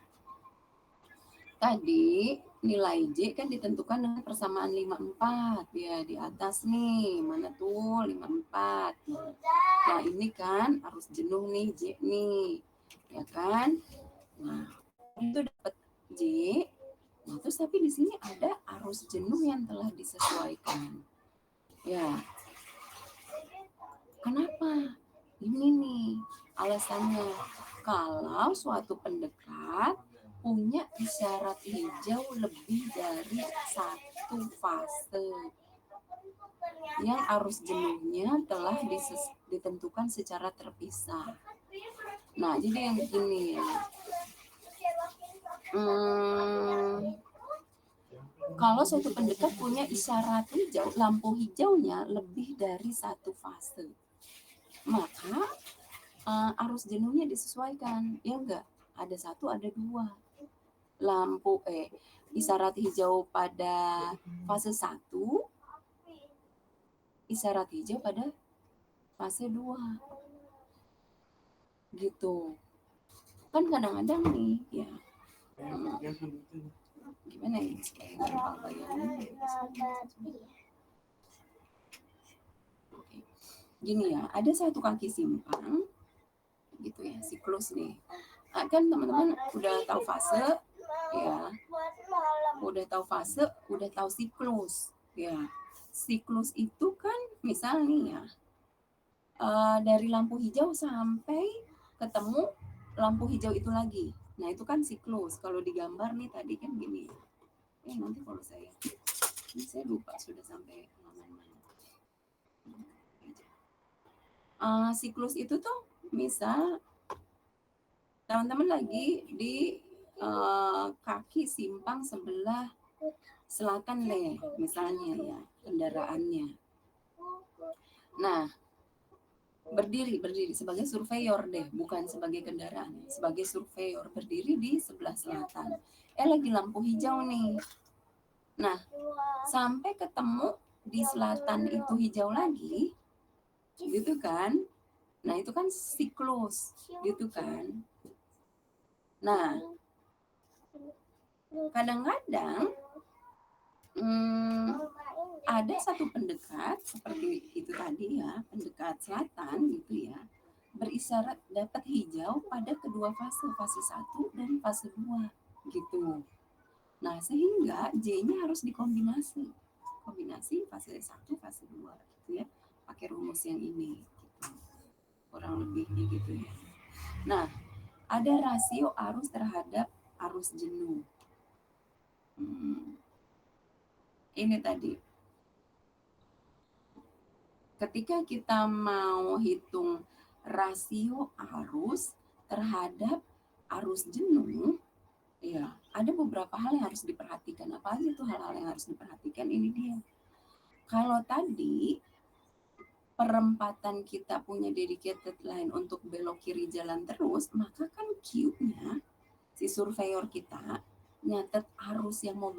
Tadi nilai J kan ditentukan dengan persamaan 54 ya di atas nih. Mana tuh 54. Nah, ini kan arus jenuh nih J nih. Ya kan? Nah, itu dapat J. Nah, terus tapi di sini ada arus jenuh yang telah disesuaikan. Ya. Kenapa? Ini nih alasannya. Kalau suatu pendekat punya isyarat hijau lebih dari satu fase. yang arus jenuhnya telah ditentukan secara terpisah. Nah, jadi yang begini ya. Kalau suatu pendekat punya isyarat hijau, lampu hijaunya lebih dari satu fase, maka arus jenuhnya disesuaikan, ya enggak? Ada satu, ada dua. Lampu isyarat hijau pada fase 1, isyarat hijau pada fase 2. Gitu. Kan kadang-kadang nih, ya. Gimana ya supaya gampang bayangin? Oke. Gini ya, ada satu kaki simpang gitu ya, siklus nih. Kan teman-teman udah tahu fase ya, udah tahu siklus ya. Siklus itu kan misalnya ya, dari lampu hijau sampai ketemu lampu hijau itu lagi. Nah, itu kan siklus. Kalau digambar nih tadi kan gini. Nanti kalau saya lupa sudah sampai halaman mana. Siklus itu tuh misal teman-teman lagi di kaki simpang sebelah selatan deh, misalnya ya, kendaraannya. Nah, berdiri sebagai surveyor deh, bukan sebagai kendaraan, sebagai surveyor berdiri di sebelah selatan. Lagi lampu hijau nih. Nah, sampai ketemu di selatan itu hijau lagi, gitu kan? Nah, itu kan siklus, gitu kan? Nah, kadang-kadang ada satu pendekat seperti itu tadi ya, pendekat selatan gitu ya, berisyarat dapat hijau pada kedua fase 1 dan fase 2 gitu. Nah, sehingga J-nya harus kombinasi fase 1, fase 2 gitu ya, pakai rumus yang ini gitu. Kurang lebihnya gitu ya. Nah, ada rasio arus terhadap arus jenuh. Ini tadi. Ketika kita mau hitung rasio arus terhadap arus jenuh, ya, ada beberapa hal yang harus diperhatikan. Apa aja tuh hal-hal yang harus diperhatikan? Ini dia. Kalau tadi perempatan kita punya dedicated line untuk belok kiri jalan terus, maka kan Q-nya si surveyor kita nyatet arus yang mau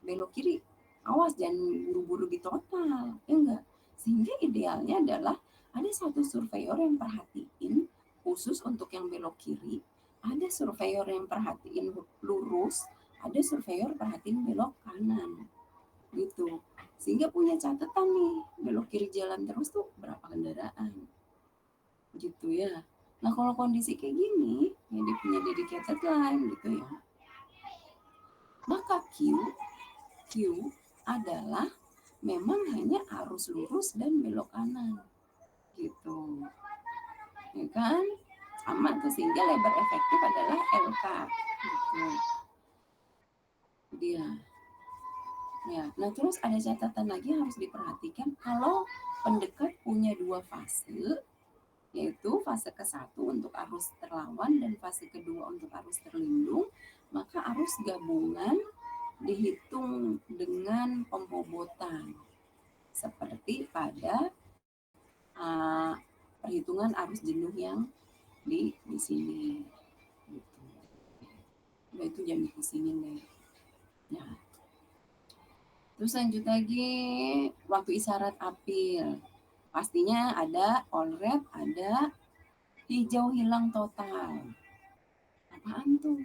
belok kiri. Awas jangan buru-buru di total, ya enggak? Sehingga idealnya adalah ada satu surveyor yang perhatiin khusus untuk yang belok kiri, ada surveyor yang perhatiin lurus, ada surveyor perhatiin belok kanan. Gitu. Sehingga punya catatan nih, belok kiri jalan terus tuh berapa kendaraan. Gitu ya. Nah, kalau kondisi kayak gini, yang dia punya dedicated line gitu ya, maka Q adalah memang hanya arus lurus dan belok kanan. Gitu. Ya kan? Sama tuh, sehingga lebar efektif adalah LK. Gitu. Dia. Ya, nah terus ada catatan lagi yang harus diperhatikan kalau pendekat punya dua fase, yaitu fase ke-1 untuk arus terlawan dan fase kedua untuk arus terlindung, maka arus gabungan dihitung dengan pembobotan seperti pada perhitungan arus jenuh yang di sini. Gitu. Nah, itu jangan dipusingin deh. Ya. Terus lanjut lagi waktu isyarat apil. Pastinya ada all red, ada hijau hilang total. Apaan tuh?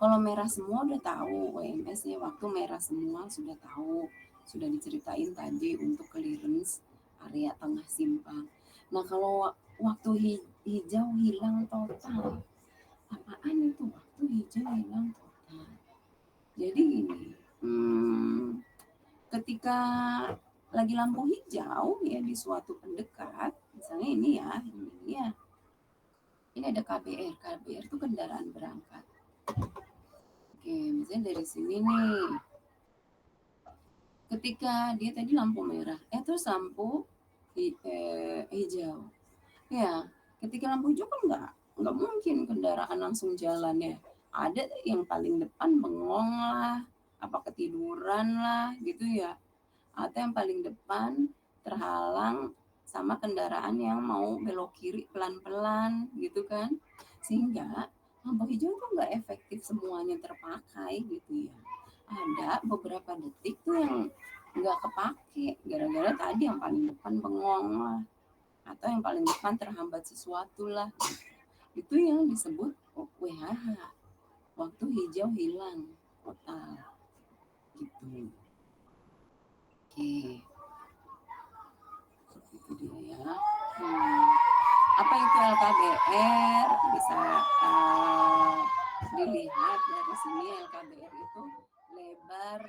Kalau merah semua udah tahu, WMS ya, waktu merah semua sudah tahu, sudah diceritain tadi untuk clearance area tengah simpang. Nah, kalau waktu hijau hilang total, apaan itu waktu hijau hilang total? Jadi gini, ketika lagi lampu hijau ya di suatu pendekat, misalnya ini ya, ini ada KBR itu kendaraan berangkat. Oke, misalnya dari sini nih, ketika dia tadi lampu merah, terus lampu hijau. Ya, ketika lampu hijau kan nggak mungkin kendaraan langsung jalan ya. Ada yang paling depan bengong lah, apa ketiduran lah gitu ya. Atau yang paling depan terhalang sama kendaraan yang mau belok kiri pelan-pelan gitu kan. Sehingga lampu hijau tuh nggak efektif semuanya terpakai gitu ya. Ada beberapa detik tuh yang nggak kepake gara-gara tadi yang paling depan bengong lah atau yang paling depan terhambat sesuatu lah. Itu yang disebut WHH, waktu hijau hilang total gitu. Oke, itu dia ya. Apa itu LKBR? Bisa dilihat dari sini. LKBR itu lebar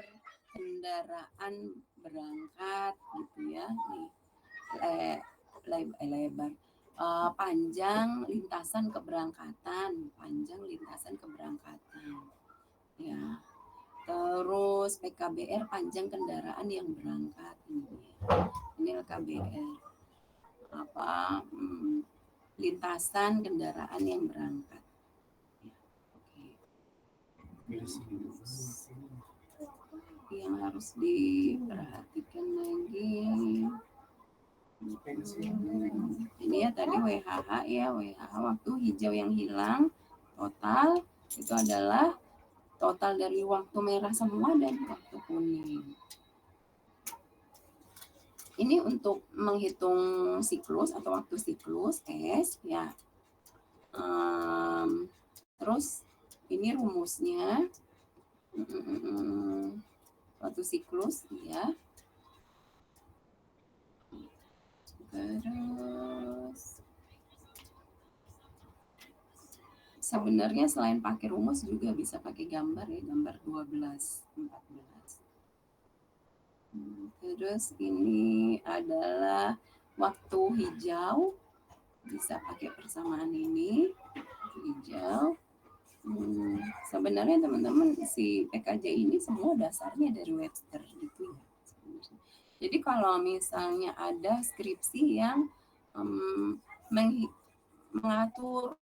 kendaraan berangkat gitu ya. Nih, lebar panjang lintasan keberangkatan, ya. Terus PKBR panjang kendaraan yang berangkat ini LKBR apa lintasan kendaraan yang berangkat. Ya, oke. Yang harus diperhatikan lagi. Ini ya tadi WHH ya, WHH waktu hijau yang hilang total itu adalah total dari waktu merah semua dan waktu kuning. Ini untuk menghitung siklus atau waktu siklus S ya. Terus ini rumusnya waktu siklus ya. Terus sebenarnya selain pakai rumus juga bisa pakai gambar ya, gambar 12, 14. Terus ini adalah waktu hijau, bisa pakai persamaan ini, hijau. Sebenarnya teman-teman si PKJ ini semua dasarnya dari Webster gitu ya. Jadi kalau misalnya ada skripsi yang mengatur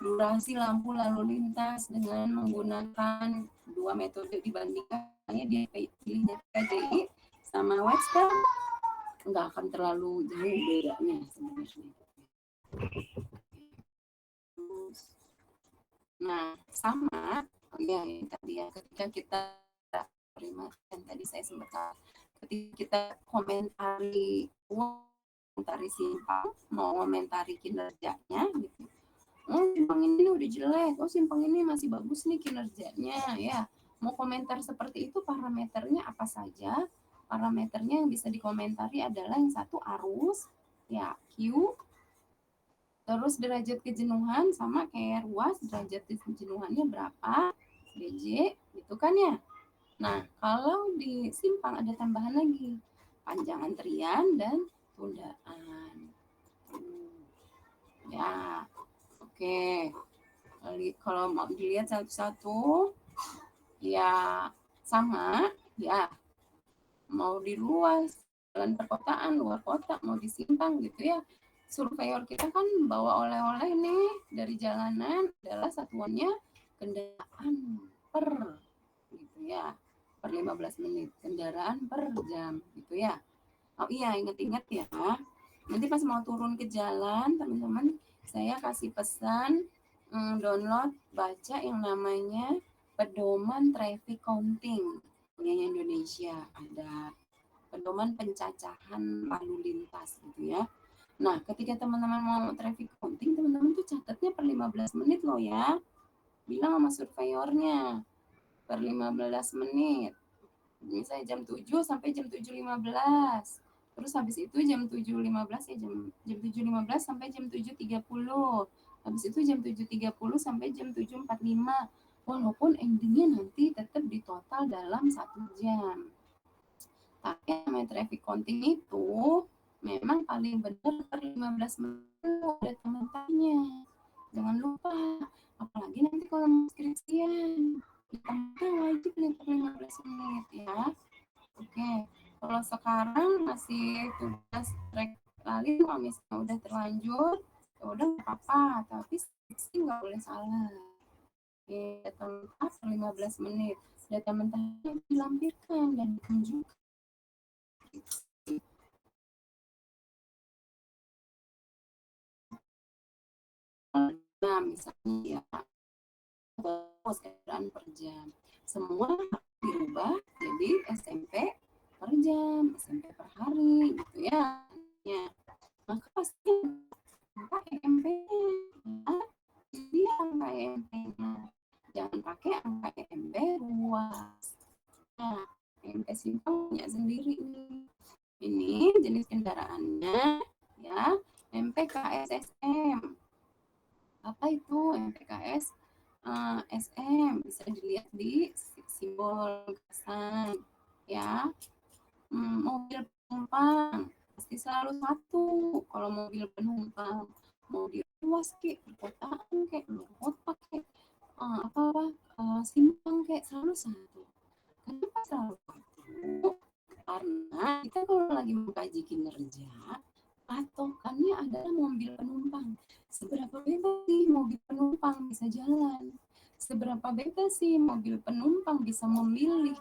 durasi lampu lalu lintas dengan menggunakan dua metode dibandingkannya dia pilih PKJI sama Webster nggak akan terlalu jauh bedanya sebenarnya. Nah sama ya tadi ya ketika kita terima yang tadi saya sempat ketika kita komentari simpang mau komentari kinerjanya gitu. Simpang ini udah jelek, simpang ini masih bagus nih kinerjanya ya. Mau komentar seperti itu parameternya apa saja? Parameternya yang bisa dikomentari adalah yang satu arus ya Q, terus derajat kejenuhan sama kayak ruas derajat kejenuhannya berapa DJ gitu kan ya. Nah kalau di simpang ada tambahan lagi panjang antrian dan tundaan ya. Oke, kalau mau dilihat satu-satu, ya sama, ya mau di luas, jalan perkotaan, luar kota, mau di simpang gitu ya. Surveyor kita kan bawa oleh-oleh nih dari jalanan adalah satuannya kendaraan per, gitu ya, per 15 menit, kendaraan per jam, gitu ya. Oh iya, ingat-ingat ya, nanti pas mau turun ke jalan, teman-teman, saya kasih pesan download baca yang namanya pedoman traffic counting punya Indonesia, ada pedoman pencacahan lalu lintas gitu ya. Nah ketika teman-teman mau traffic counting, teman-teman tuh catatnya per 15 menit loh ya, bilang sama surveyornya per 15 menit, misalnya jam 7 sampai jam 7.15. Terus habis itu jam 7.15 ya jam 7.15 sampai jam 7.30. Habis itu jam 7.30 sampai jam 7.45. Walaupun endingnya nanti tetap di total dalam 1 jam. Tapi namanya traffic counting itu memang paling benar per 15 menit ada komentarnya. Jangan lupa, apalagi nanti kalau mau skripsian, kita wajib per 15 menit ya. Oke, kalau sekarang masih tugas track kali, kalau misalnya udah terlanjur, ya udah nggak apa-apa, tapi sih nggak boleh salah. Oke, data mentah 15 menit. Data mentahnya dilampirkan dan ditunjukkan. Nah, misalnya ya, kendaraan per jam. Semua dirubah jadi SMP per jam, SMP per hari, gitu ya. Ya, maka pasti angka EMP-nya, jadi angka EMP-nya. Jangan pakai angka EMP luas. Nah, EMP simpel punya sendiri nih. Ini jenis kendaraannya ya, MPKS-SM. Apa itu MPKS SM? Bisa dilihat di simbol kesan ya. Mobil penumpang pasti selalu satu. Kalau mobil penumpang mau di luas kayak perkotaan kayak luar kota kayak simpang kayak selalu satu. Kenapa selalu satu? Karena kita kalau lagi mengkaji kinerja, patokannya adalah mobil penumpang. Seberapa bebas sih mobil penumpang bisa jalan? Seberapa bebas sih mobil penumpang bisa memilih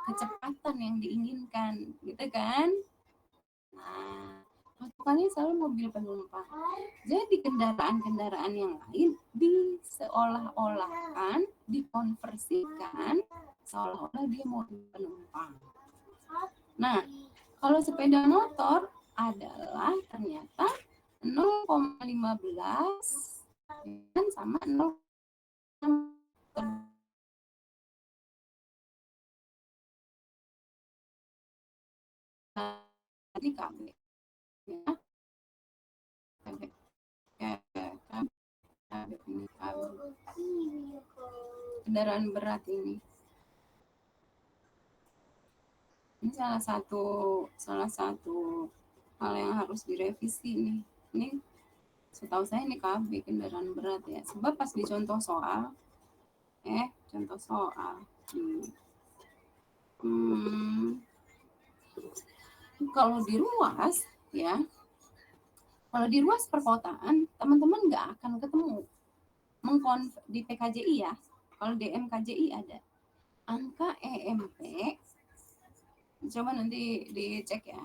kecepatan yang diinginkan, gitu kan? Nah, patokannya selalu mobil penumpang. Jadi kendaraan-kendaraan yang lain diseolah-olahkan, dikonversikan seolah-olah dia mobil penumpang. Nah, kalau sepeda motor adalah ternyata 0,15 sama 0, tadi KB ya, KB, kendaraan berat ini. Ini salah satu hal yang harus direvisi nih. Ini setahu saya ini KB kendaraan berat ya. Sebab pas di contoh soal, contoh soal. Kalau di ruas ya, kalau di ruas perkotaan teman-teman nggak akan ketemu di PKJI ya. Kalau di MKJI ada angka EMP, coba nanti dicek ya,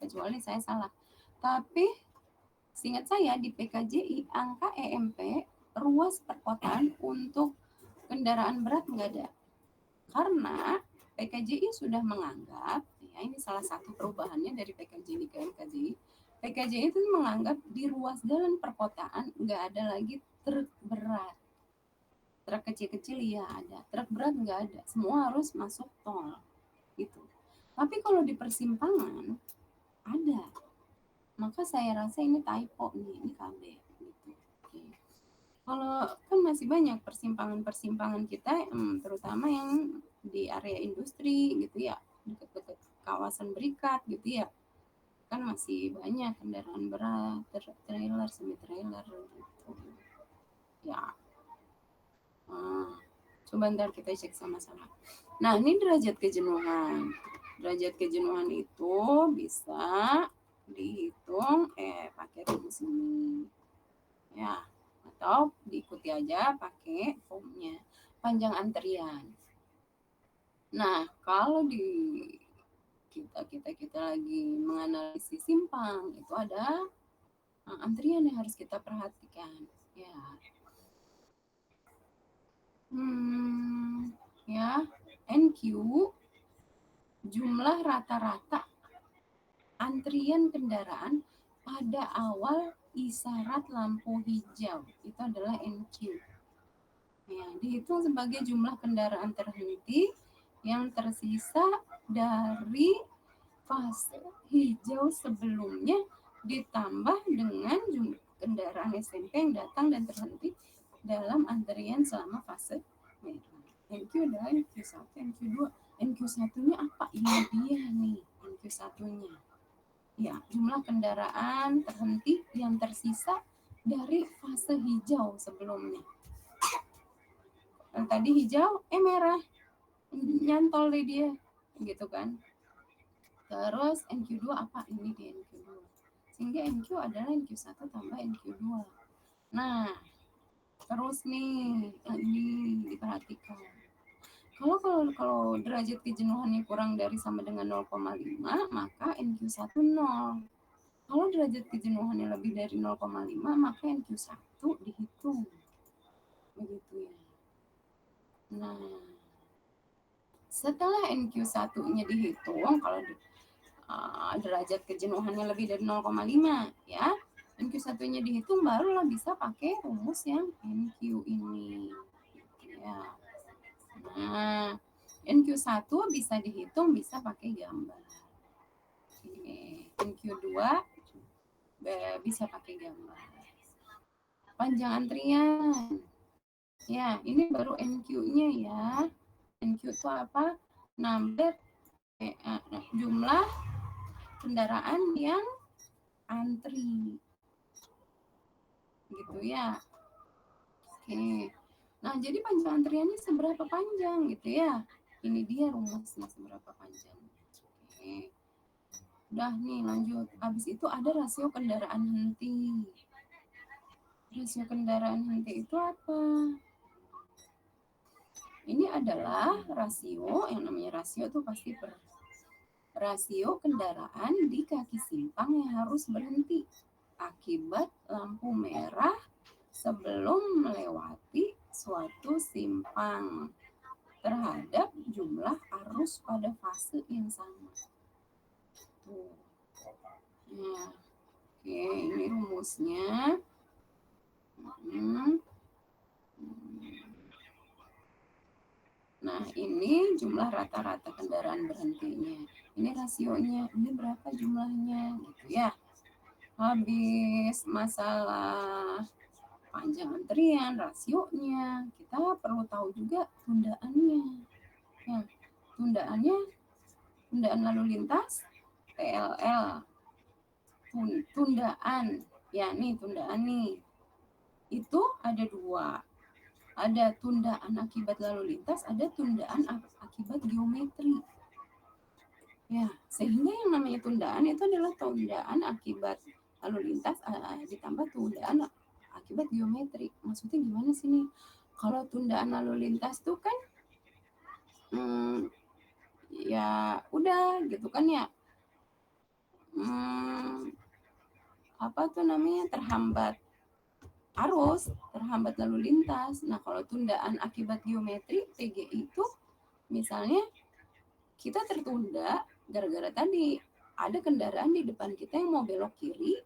kecuali saya salah. Tapi seingat saya di PKJI angka EMP ruas perkotaan untuk kendaraan berat nggak ada. Karena PKJI sudah menganggap, ya ini salah satu perubahannya dari PKJI ke MKJI. PKJI itu menganggap di ruas jalan perkotaan nggak ada lagi truk berat. Truk kecil-kecil ya ada, truk berat nggak ada. Semua harus masuk tol, gitu. Tapi kalau di persimpangan ada. Maka saya rasa ini typo nih, ini KB. Gitu. Oke. Kalau kan masih banyak persimpangan-persimpangan kita, terutama yang di area industri gitu ya, dekat-dekat kawasan berikat gitu ya, kan masih banyak kendaraan berat, trailer, semi trailer gitu. Ya, coba ntar kita cek sama-sama. Nah, ini derajat kejenuhan. Derajat kejenuhan itu bisa dihitung pakai rumus ini. Ya, atau diikuti aja pakai formnya. Panjang antrian. Nah, kalau di kita lagi menganalisis simpang itu ada antrian yang harus kita perhatikan. Ya, ya, NQ jumlah rata-rata antrian kendaraan pada awal isyarat lampu hijau itu adalah NQ. Ya, dihitung sebagai jumlah kendaraan terhenti yang tersisa dari fase hijau sebelumnya ditambah dengan jumlah kendaraan SMP yang datang dan terhenti dalam antrian selama fase merah. NQ adalah NQ1, NQ2. NQ1-nya apa? Ini dia nih, NQ1-nya. Ya, jumlah kendaraan terhenti yang tersisa dari fase hijau sebelumnya. Yang tadi hijau, merah, nyantol deh dia, gitu kan. Terus NQ2 apa? Ini di NQ2. Sehingga NQ adalah NQ1 tambah NQ2. Nah, terus nih, ini diperhatikan. Kalau derajat kejenuhannya kurang dari sama dengan 0,5, maka NQ1 0. Kalau derajat kejenuhannya lebih dari 0,5, maka NQ1 dihitung. Begitu ya. Nah, setelah NQ1-nya dihitung, kalau derajat kejenuhannya lebih dari 0,5 ya, NQ1-nya dihitung, barulah bisa pakai rumus yang NQ ini. Ya. Nah, NQ1 bisa dihitung, bisa pakai gambar. NQ2 bisa pakai gambar. Panjang antrian. Ya, ini baru NQ-nya ya. NQ itu apa? Number jumlah kendaraan yang antri. Gitu ya. Oke. Nah, jadi panjang antriannya seberapa panjang gitu ya. Ini dia rumusnya seberapa panjang. Oke. Udah nih lanjut. Habis itu ada rasio kendaraan henti. Rasio kendaraan henti itu apa? Ini adalah rasio, yang namanya rasio itu pasti rasio kendaraan di kaki simpang yang harus berhenti akibat lampu merah sebelum melewati suatu simpang terhadap jumlah arus pada fase yang sama. Tuh. Nah, oke, ini rumusnya. Nah, ini jumlah rata-rata kendaraan berhentinya. Ini rasionya, ini berapa jumlahnya gitu ya. Habis masalah panjang antrian, rasionya, kita perlu tahu juga tundaannya. Ya, tundaan lalu lintas, TLL. Tundaan, ya nih tundaan nih. Itu ada dua. Ada tundaan akibat lalu lintas, ada tundaan akibat geometri. Ya, sehingga yang namanya tundaan itu adalah tundaan akibat lalu lintas ditambah tundaan akibat geometri. Maksudnya gimana sih nih? Kalau tundaan lalu lintas tuh kan ya udah gitu kan ya. Apa tuh namanya? Terhambat arus, terhambat lalu lintas. Nah, kalau tundaan akibat geometri, TGI itu misalnya kita tertunda gara-gara tadi ada kendaraan di depan kita yang mau belok kiri,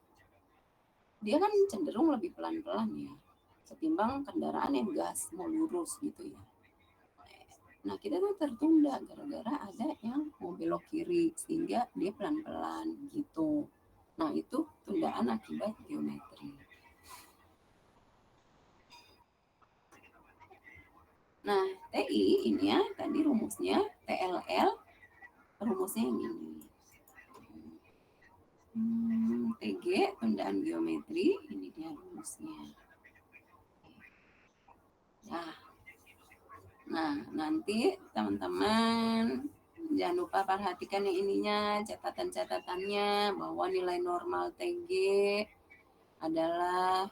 dia kan cenderung lebih pelan-pelan ya, ketimbang kendaraan yang gas mau lurus gitu ya. Nah, kita tuh tertunda gara-gara ada yang mau belok kiri, sehingga dia pelan-pelan gitu. Nah, itu tundaan akibat geometri. Nah, TI ini ya, tadi rumusnya TLL, rumusnya yang ini. TG, tundaan geometri, ini dia rumusnya. Nah, nanti teman-teman jangan lupa perhatikan yang ininya, catatan-catatannya, bahwa nilai normal TG adalah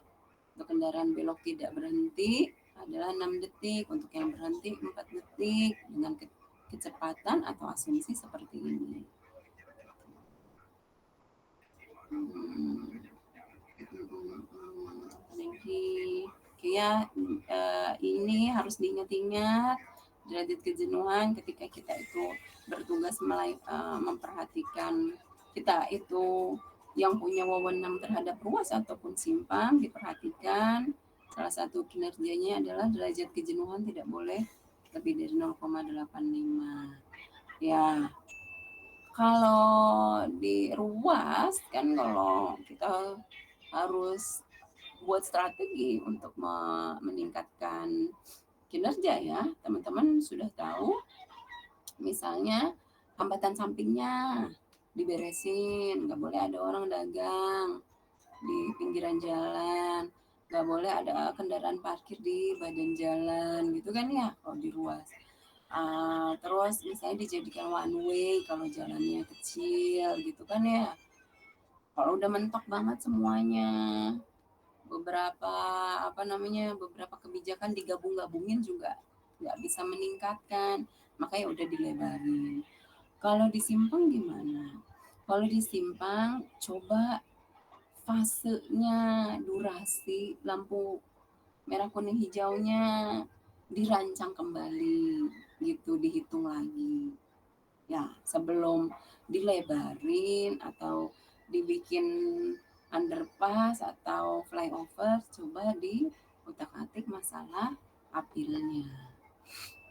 untuk kendaraan belok tidak berhenti adalah 6 detik, untuk yang berhenti 4 detik dengan kecepatan atau asumsi seperti ini. Ya, ini harus diingat-ingat derajat kejenuhan ketika kita itu bertugas memperhatikan kita itu yang punya wewenang terhadap ruas ataupun simpang, diperhatikan. Salah satu kinerjanya adalah derajat kejenuhan tidak boleh lebih dari 0,85. Ya, kalau di ruas kan kalau kita harus buat strategi untuk meningkatkan kinerja ya, teman-teman sudah tahu. Misalnya hambatan sampingnya diberesin, nggak boleh ada orang dagang di pinggiran jalan, nggak boleh ada kendaraan parkir di badan jalan gitu kan ya kalau di ruas. Terus misalnya dijadikan one way kalau jalannya kecil kan ya. Kalau udah mentok banget semuanya, beberapa beberapa kebijakan digabung-gabungin juga nggak bisa meningkatkan, makanya udah dilebarin. Kalau di Simpang gimana? Kalau di Simpang coba fasenya, durasi lampu merah kuning hijaunya dirancang kembali gitu, dihitung lagi. Ya, sebelum dilebarin atau dibikin underpass atau flyover, coba diutak-atik masalah apilnya.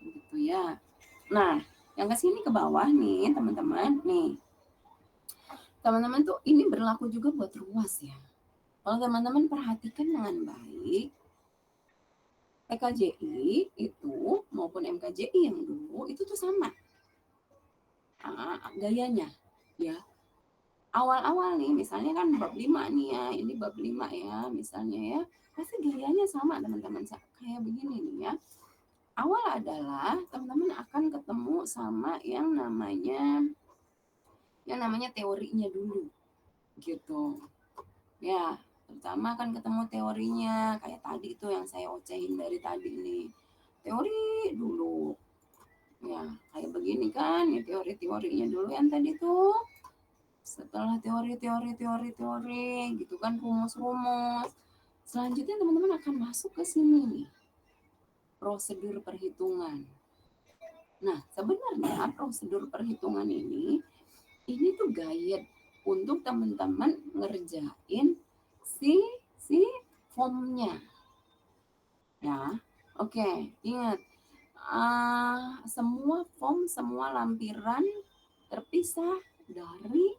Gitu ya. Nah, yang kesini ke bawah nih, teman-teman. Nih, teman-teman tuh ini berlaku juga buat ruas ya. Kalau teman-teman perhatikan dengan baik, PKJI itu maupun MKJI yang dulu itu tuh sama gayanya ya. Awal-awal nih misalnya kan bab 5 nih ya, ini bab 5 ya misalnya ya, pasti gayanya sama teman-teman, kayak begini nih ya. Awal adalah teman-teman akan ketemu sama yang namanya teorinya dulu gitu ya. Pertama kan ketemu teorinya kayak tadi itu yang saya ocehin dari tadi nih, teori dulu ya, kayak begini kan ya, teori-teorinya dulu yang tadi tuh. Setelah teori gitu kan, rumus-rumus, selanjutnya teman-teman akan masuk ke sini nih, prosedur perhitungan. Nah, sebenarnya prosedur perhitungan ini tuh guide untuk teman-teman ngerjain si formnya ya. Oke, ingat semua form, semua lampiran terpisah dari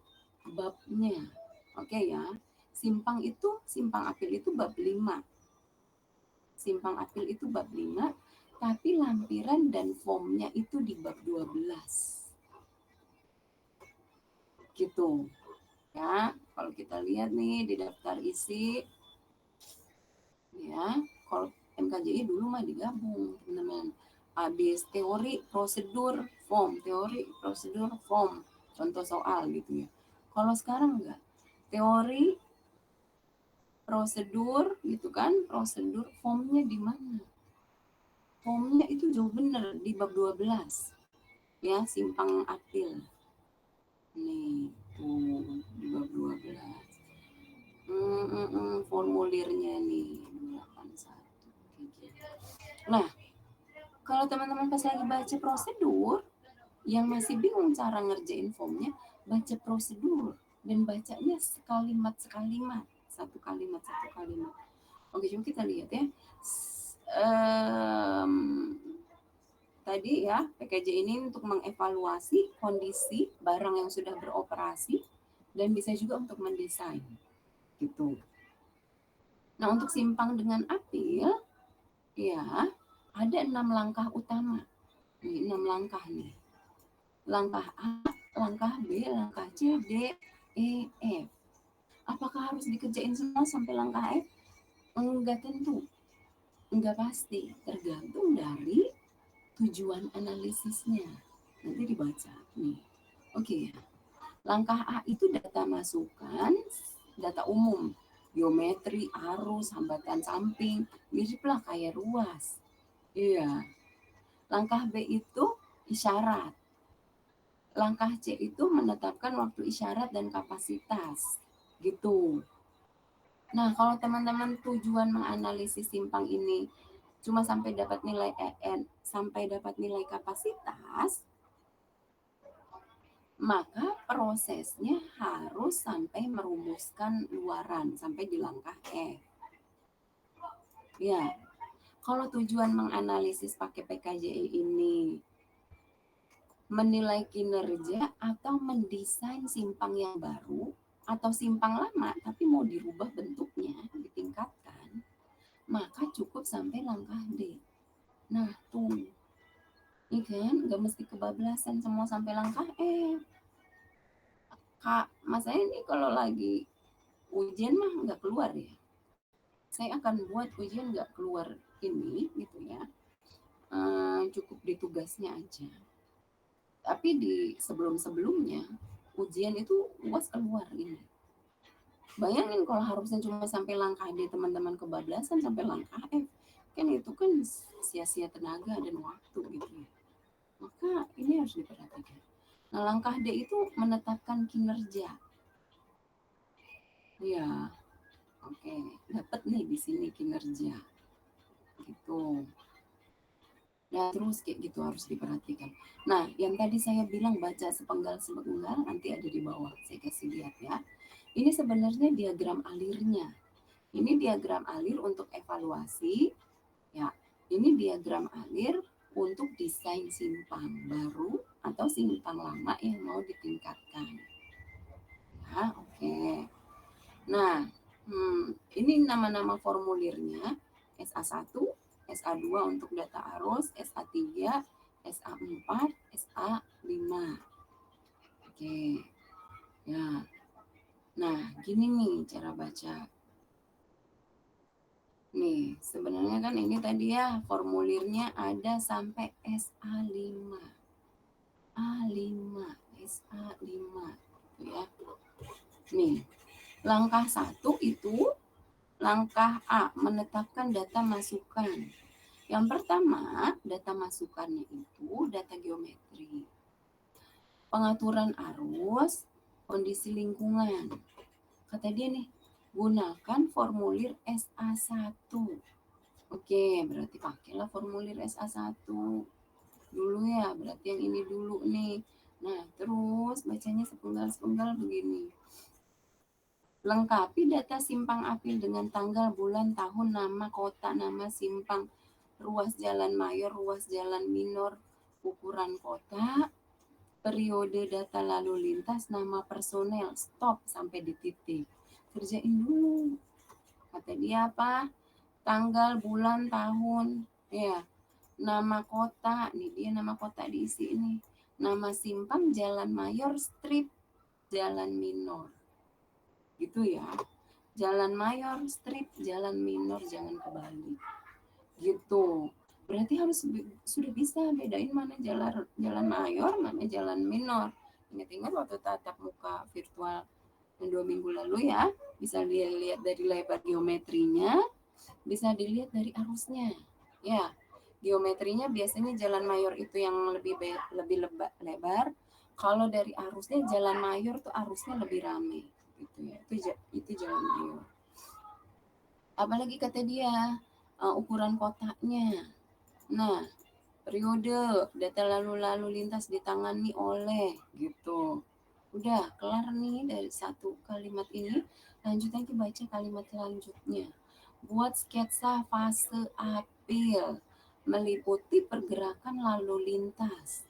babnya. Oke ya. Simpang apil itu bab 5. Simpang apil itu bab 5, tapi lampiran dan formnya itu di bab 12. Gitu. Ya, kalau kita lihat nih di daftar isi ya, kalau MKJI dulu mah digabung, teman-teman. Habis teori, prosedur, form, teori, prosedur, form. Contoh soal gitu ya. Kalau sekarang enggak. Teori, prosedur gitu kan, prosedur, formnya di mana? Formnya itu jauh bener di bab 12. Ya, simpang apil. Nih, tuh di bab 12. Formulirnya nih 281. Nah, kalau teman-teman pas lagi baca prosedur, yang masih bingung cara ngerjain formnya, baca prosedur dan bacanya sekalimat, satu kalimat. Oke, coba kita lihat ya. Tadi ya, PKJ ini untuk mengevaluasi kondisi barang yang sudah beroperasi dan bisa juga untuk mendesain gitu. Nah, untuk simpang dengan apil ya ada 6 langkah utama. Ini 6 langkah nih. Langkah A, langkah B, langkah C, D, E, F. Apakah harus dikerjain semua sampai langkah F? Enggak tentu. Enggak pasti. Tergantung dari tujuan analisisnya. Nanti dibaca nih. Oke. Langkah A itu data masukan, data umum. Geometri, arus, hambatan samping. Miriplah kayak ruas. Iya. Langkah B itu isyarat. Langkah C itu menetapkan waktu isyarat dan kapasitas. Gitu. Nah, kalau teman-teman tujuan menganalisis simpang ini cuma sampai dapat nilai EN, sampai dapat nilai kapasitas, maka prosesnya harus sampai merumuskan luaran, sampai di langkah E. Ya, kalau tujuan menganalisis pakai PKJI ini menilai kinerja atau mendesain simpang yang baru atau simpang lama tapi mau dirubah bentuknya, ditingkatkan, maka cukup sampai langkah D. Nah tuh, ini kan nggak mesti kebablasan semua sampai langkah E. Kak, mas saya ini kalau lagi ujian mah nggak keluar ya. Saya akan buat ujian nggak keluar ini gitu ya. Cukup di tugasnya aja. Tapi di sebelum-sebelumnya ujian itu UAS keluar ini. Bayangin kalau harusnya cuma sampai langkah D teman-teman kebablasan sampai langkah F, kan itu kan sia-sia tenaga dan waktu gitu ya. Maka ini harus diperhatikan. Nah, langkah D itu menetapkan kinerja. Ya, oke, dapat nih di sini kinerja. Gitu. Nah, terus kayak gitu harus diperhatikan. Nah, yang tadi saya bilang baca sepenggal-sepenggal nanti ada di bawah. Saya kasih lihat ya. Ini sebenarnya diagram alirnya. Ini diagram alir untuk evaluasi. Ya, ini diagram alir untuk desain simpang baru atau simpang lama yang mau ditingkatkan. Ya, oke. Nah, ini nama-nama formulirnya. SA1, SA2 untuk data arus, SA3, SA4, SA5. Oke. Ya. Nah, gini nih cara baca. Nih, sebenarnya kan ini tadi ya formulirnya ada sampai SA5. A5, SA5 gitu ya. Nih, langkah 1 itu langkah A, menetapkan data masukan. Yang pertama, data masukannya itu data geometri. Pengaturan arus, kondisi lingkungan. Kata dia nih, gunakan formulir SA1. Oke, berarti pakailah formulir SA1 dulu ya, berarti yang ini dulu nih. Nah, terus bacanya sepenggal-sepenggal begini. Lengkapi data simpang apil dengan tanggal, bulan, tahun, nama kota, nama simpang, ruas jalan mayor, ruas jalan minor, ukuran kota, periode data lalu lintas, nama personel, stop sampai di titik. Kerjain dulu. Kata dia apa? Tanggal, bulan, tahun, ya. Nama kota, nih dia nama kota diisi ini. Nama simpang, jalan mayor, strip, jalan minor. Gitu ya. Jalan mayor, strip, jalan minor, jangan kebalik. Gitu. Berarti harus sudah bisa bedain mana jalan mayor, mana jalan minor. Ingat-ingat waktu tatap muka virtual yang 2 minggu lalu ya, bisa dilihat dari lebar geometrinya, bisa dilihat dari arusnya. Ya, geometrinya biasanya jalan mayor itu yang lebih lebar. Kalau dari arusnya jalan mayor tuh arusnya lebih ramai gitu ya. Itu jalan mayor. Apalagi kata dia ukuran kotaknya. Nah, periode data lalu lintas ditangani oleh gitu. Udah kelar nih dari satu kalimat ini. Lanjut lagi baca kalimat selanjutnya. Buat sketsa fase apil meliputi pergerakan lalu lintas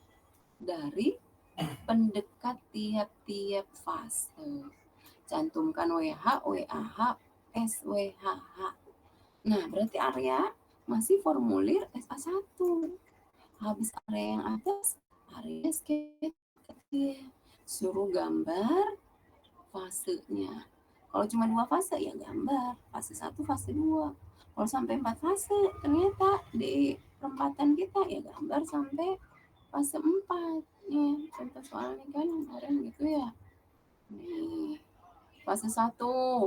dari pendekat tiap-tiap fase. Cantumkan WH, WAH, SWHH. Nah, berarti area masih formulir SA1. Habis area yang atas, area sketsa. Suruh gambar fasenya. Kalau cuma 2 fase ya gambar fase 1, fase 2. Kalau sampai 4 fase ternyata di perempatan kita ya gambar sampai fase 4. Ya, contoh soalnya kan kemarin gitu ya. Nih, fase 1,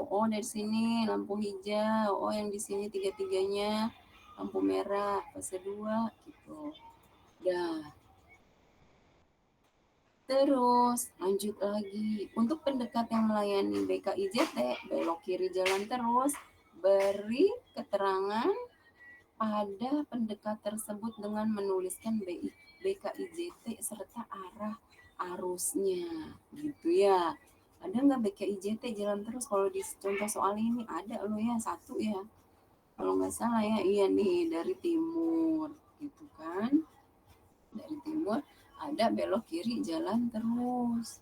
oh dari sini lampu hijau, oh yang di sini tiga-tiganya lampu merah, fase 2 gitu. Udah. Terus lanjut lagi. Untuk pendekat yang melayani BKIJT, belok kiri jalan terus, beri keterangan pada pendekat tersebut dengan menuliskan BKIJT serta arah arusnya. Gitu ya. Ada nggak BKIJT jalan terus? Kalau di contoh soal ini ada loh ya, 1 ya. Kalau nggak salah ya, iya nih dari timur gitu kan. Dari timur ada belok kiri jalan terus.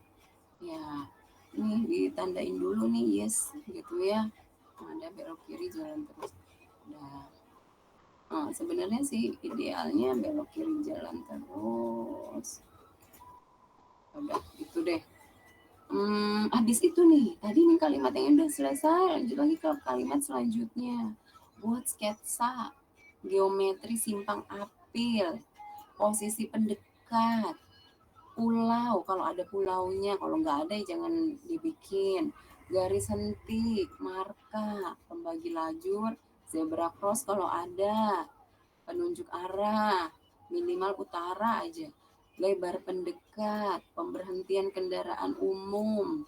Ya, nih ditandain dulu nih yes gitu ya. Ada belok kiri jalan terus. Nah, sebenarnya sih idealnya belok kiri jalan terus. Udah gitu deh. Habis itu nih, tadi nih kalimat yang udah selesai, lanjut lagi ke kalimat selanjutnya. Buat sketsa geometri simpang apil, posisi pendekat, pulau, kalau ada pulaunya, kalau nggak ada ya jangan dibikin. Garis henti, marka, pembagi lajur, zebra cross kalau ada, penunjuk arah, minimal utara aja, lebar pendekat, pemberhentian kendaraan umum,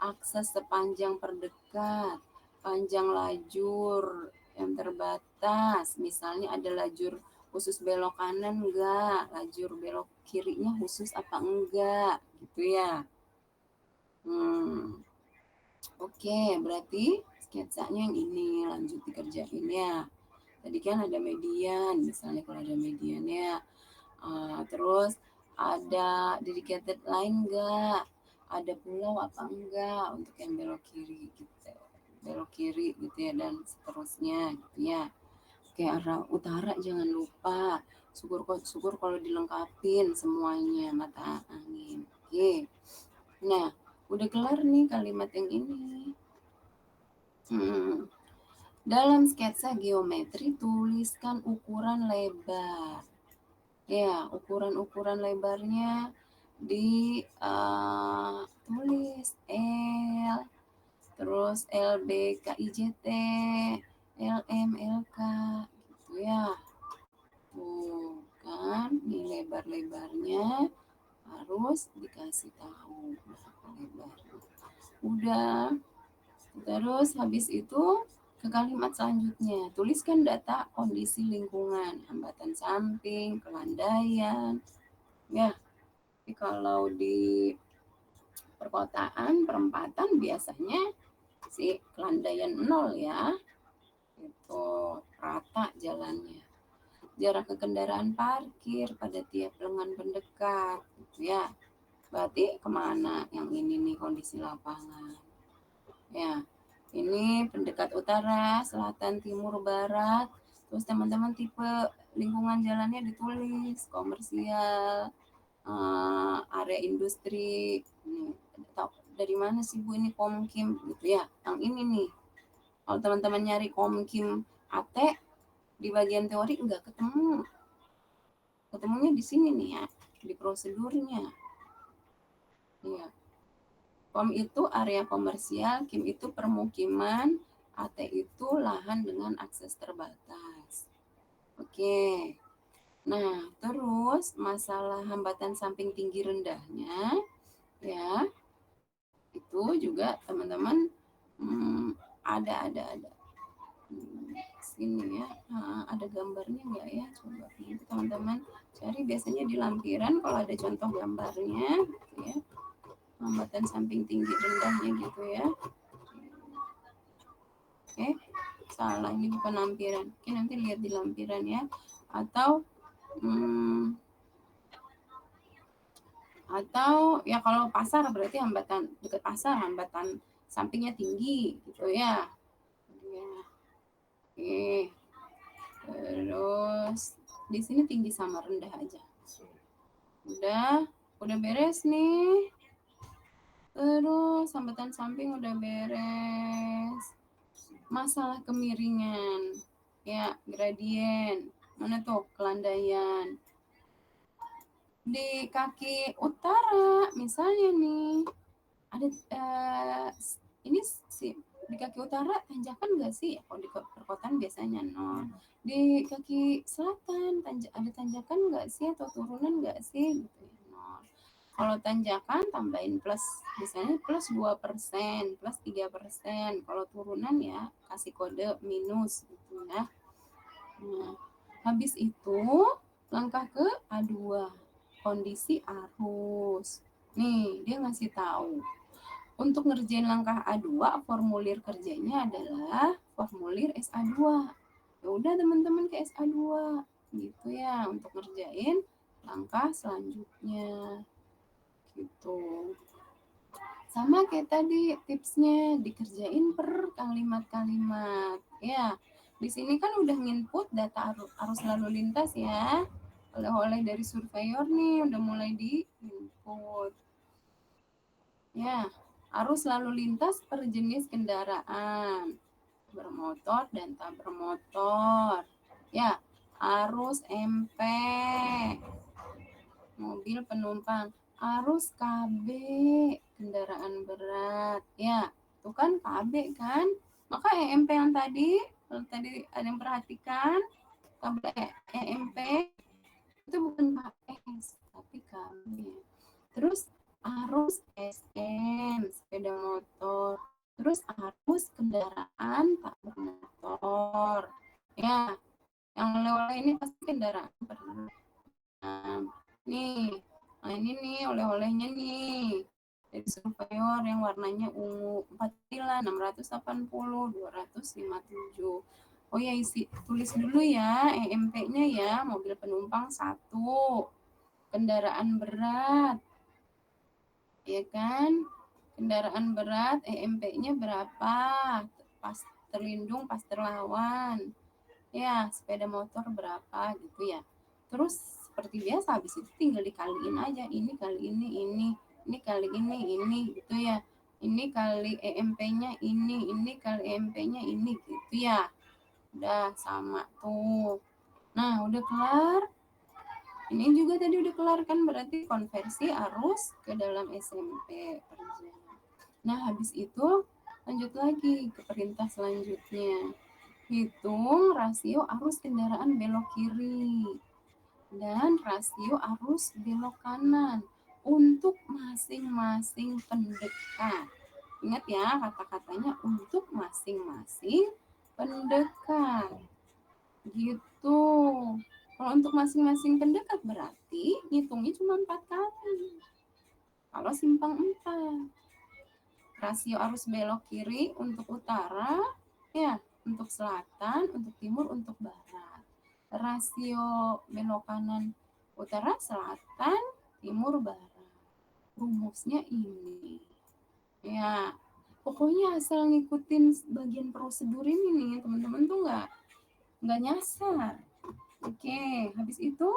akses sepanjang perdekat, panjang lajur yang terbatas, misalnya ada lajur khusus belok kanan enggak, lajur belok kirinya khusus apa enggak, gitu ya. Oke, berarti sketsanya yang ini lanjut dikerjain ya. Tadi kan ada median, misalnya kalau ada mediannya. Terus ada dedicated line enggak? Ada pulau apa enggak untuk yang belok kiri gitu. Belok kiri gitu ya dan seterusnya gitu ya. Oke, arah utara jangan lupa. Syukur kalau dilengkapin semuanya mata angin. Oke. Nah, udah kelar nih kalimat yang ini. Dalam sketsa geometri tuliskan ukuran lebar. Ya, ukuran lebarnya tulis L, terus LB, KIJT, LM, LK, gitu ya. Tuh kan, nih lebar-lebarnya harus dikasih tahu berapa lebarnya. Udah, terus habis itu ke kalimat selanjutnya, tuliskan data kondisi lingkungan, hambatan samping, kelandaian. Ya, jadi kalau di perkotaan, perempatan biasanya si kelandaian 0 ya, itu rata jalannya. Jarak ke kendaraan parkir pada tiap lengan pendekat, gitu ya. Berarti kemana yang ini nih kondisi lapangan. Ya, ini pendekat utara, selatan, timur, barat. Terus teman-teman tipe lingkungan jalannya ditulis komersial, area industri. Nih, dari mana sih Bu ini Komkim gitu ya. Yang ini nih. Kalau teman-teman nyari Komkim AT di bagian teori enggak ketemu. Ketemunya di sini nih ya, di prosedurnya. Iya. Kom itu area komersial, Kim itu permukiman, AT itu lahan dengan akses terbatas. Oke. Nah, terus masalah hambatan samping tinggi rendahnya, ya, itu juga teman-teman ada. Sini ya, ada gambarnya nggak ya? Coba nanti teman-teman cari, biasanya di lampiran kalau ada contoh gambarnya, gitu ya. Hambatan samping tinggi rendahnya gitu ya. Oke, salah, ini bukan lampiran. Oke, nanti lihat di lampiran ya. Atau ya kalau pasar berarti hambatan dekat pasar, hambatan sampingnya tinggi gitu ya. Oke, terus di sini tinggi sama rendah aja. Udah beres nih. Terus hambatan samping udah beres. Masalah kemiringan, ya gradien. Mana tuh kelandaian? Di kaki utara misalnya nih, ada ini sih di kaki utara tanjakan nggak sih? Kalau di perkotaan biasanya 0. Di kaki selatan ada tanjakan nggak sih atau turunan nggak sih? Gitu ya, 0. Kalau tanjakan tambahin plus, misalnya plus 2%, plus 3%. Kalau turunan ya kasih kode minus gitu ya. Nah, habis itu langkah ke A2, kondisi arus. Nih, dia ngasih tahu. Untuk ngerjain langkah A2, formulir kerjanya adalah formulir SA2. Ya udah teman-teman ke SA2 gitu ya untuk ngerjain langkah selanjutnya. Gitu. Sama kayak tadi tipsnya, dikerjain per kalimat-kalimat. Ya, di sini kan udah nginput data arus lalu lintas ya. Oleh-oleh dari surveyor nih udah mulai di input. Ya, arus lalu lintas per jenis kendaraan, bermotor dan tak bermotor. Ya, arus MP, mobil penumpang, arus KB kendaraan berat. Ya, itu kan KB kan. Maka EMP yang tadi, kalau tadi ada yang perhatikan, tabel EMP itu bukan KS, tapi KB. Terus arus SM, sepeda motor. Terus arus kendaraan tak bermotor. Ya, yang oleh-oleh ini pasti kendaraan berat. Nih, nah ini nih oleh-olehnya nih. Dari surveyor yang warnanya ungu, 4 pila 680, 257. Oh ya, tulis dulu ya EMP-nya ya, mobil penumpang 1, kendaraan berat. Ya kan? Kendaraan berat EMP-nya berapa? Pas terlindung, pas terlawan. Ya, sepeda motor berapa gitu ya. Terus seperti biasa habis itu tinggal dikaliin aja, ini kali ini kali ini gitu ya. Ini kali EMP-nya ini kali EMP-nya ini gitu ya. Udah sama tuh. Nah, udah kelar. Ini juga tadi udah kelar kan, berarti konversi arus ke dalam SMP per jam. Nah, habis itu lanjut lagi ke perintah selanjutnya. Hitung rasio arus kendaraan belok kiri dan rasio arus belok kanan untuk masing-masing pendekat. Ingat ya, kata-katanya untuk masing-masing pendekat. Gitu. Kalau untuk masing-masing pendekat berarti ngitungnya cuma 4 kali. Kalau simpang 4. Rasio arus belok kiri untuk utara, ya, untuk selatan, untuk timur, untuk barat. Rasio belok kanan utara, selatan, timur, barat. Rumusnya ini. Ya, pokoknya asal ngikutin bagian prosedur ini nih, teman-teman tuh nggak nyasar. Oke, habis itu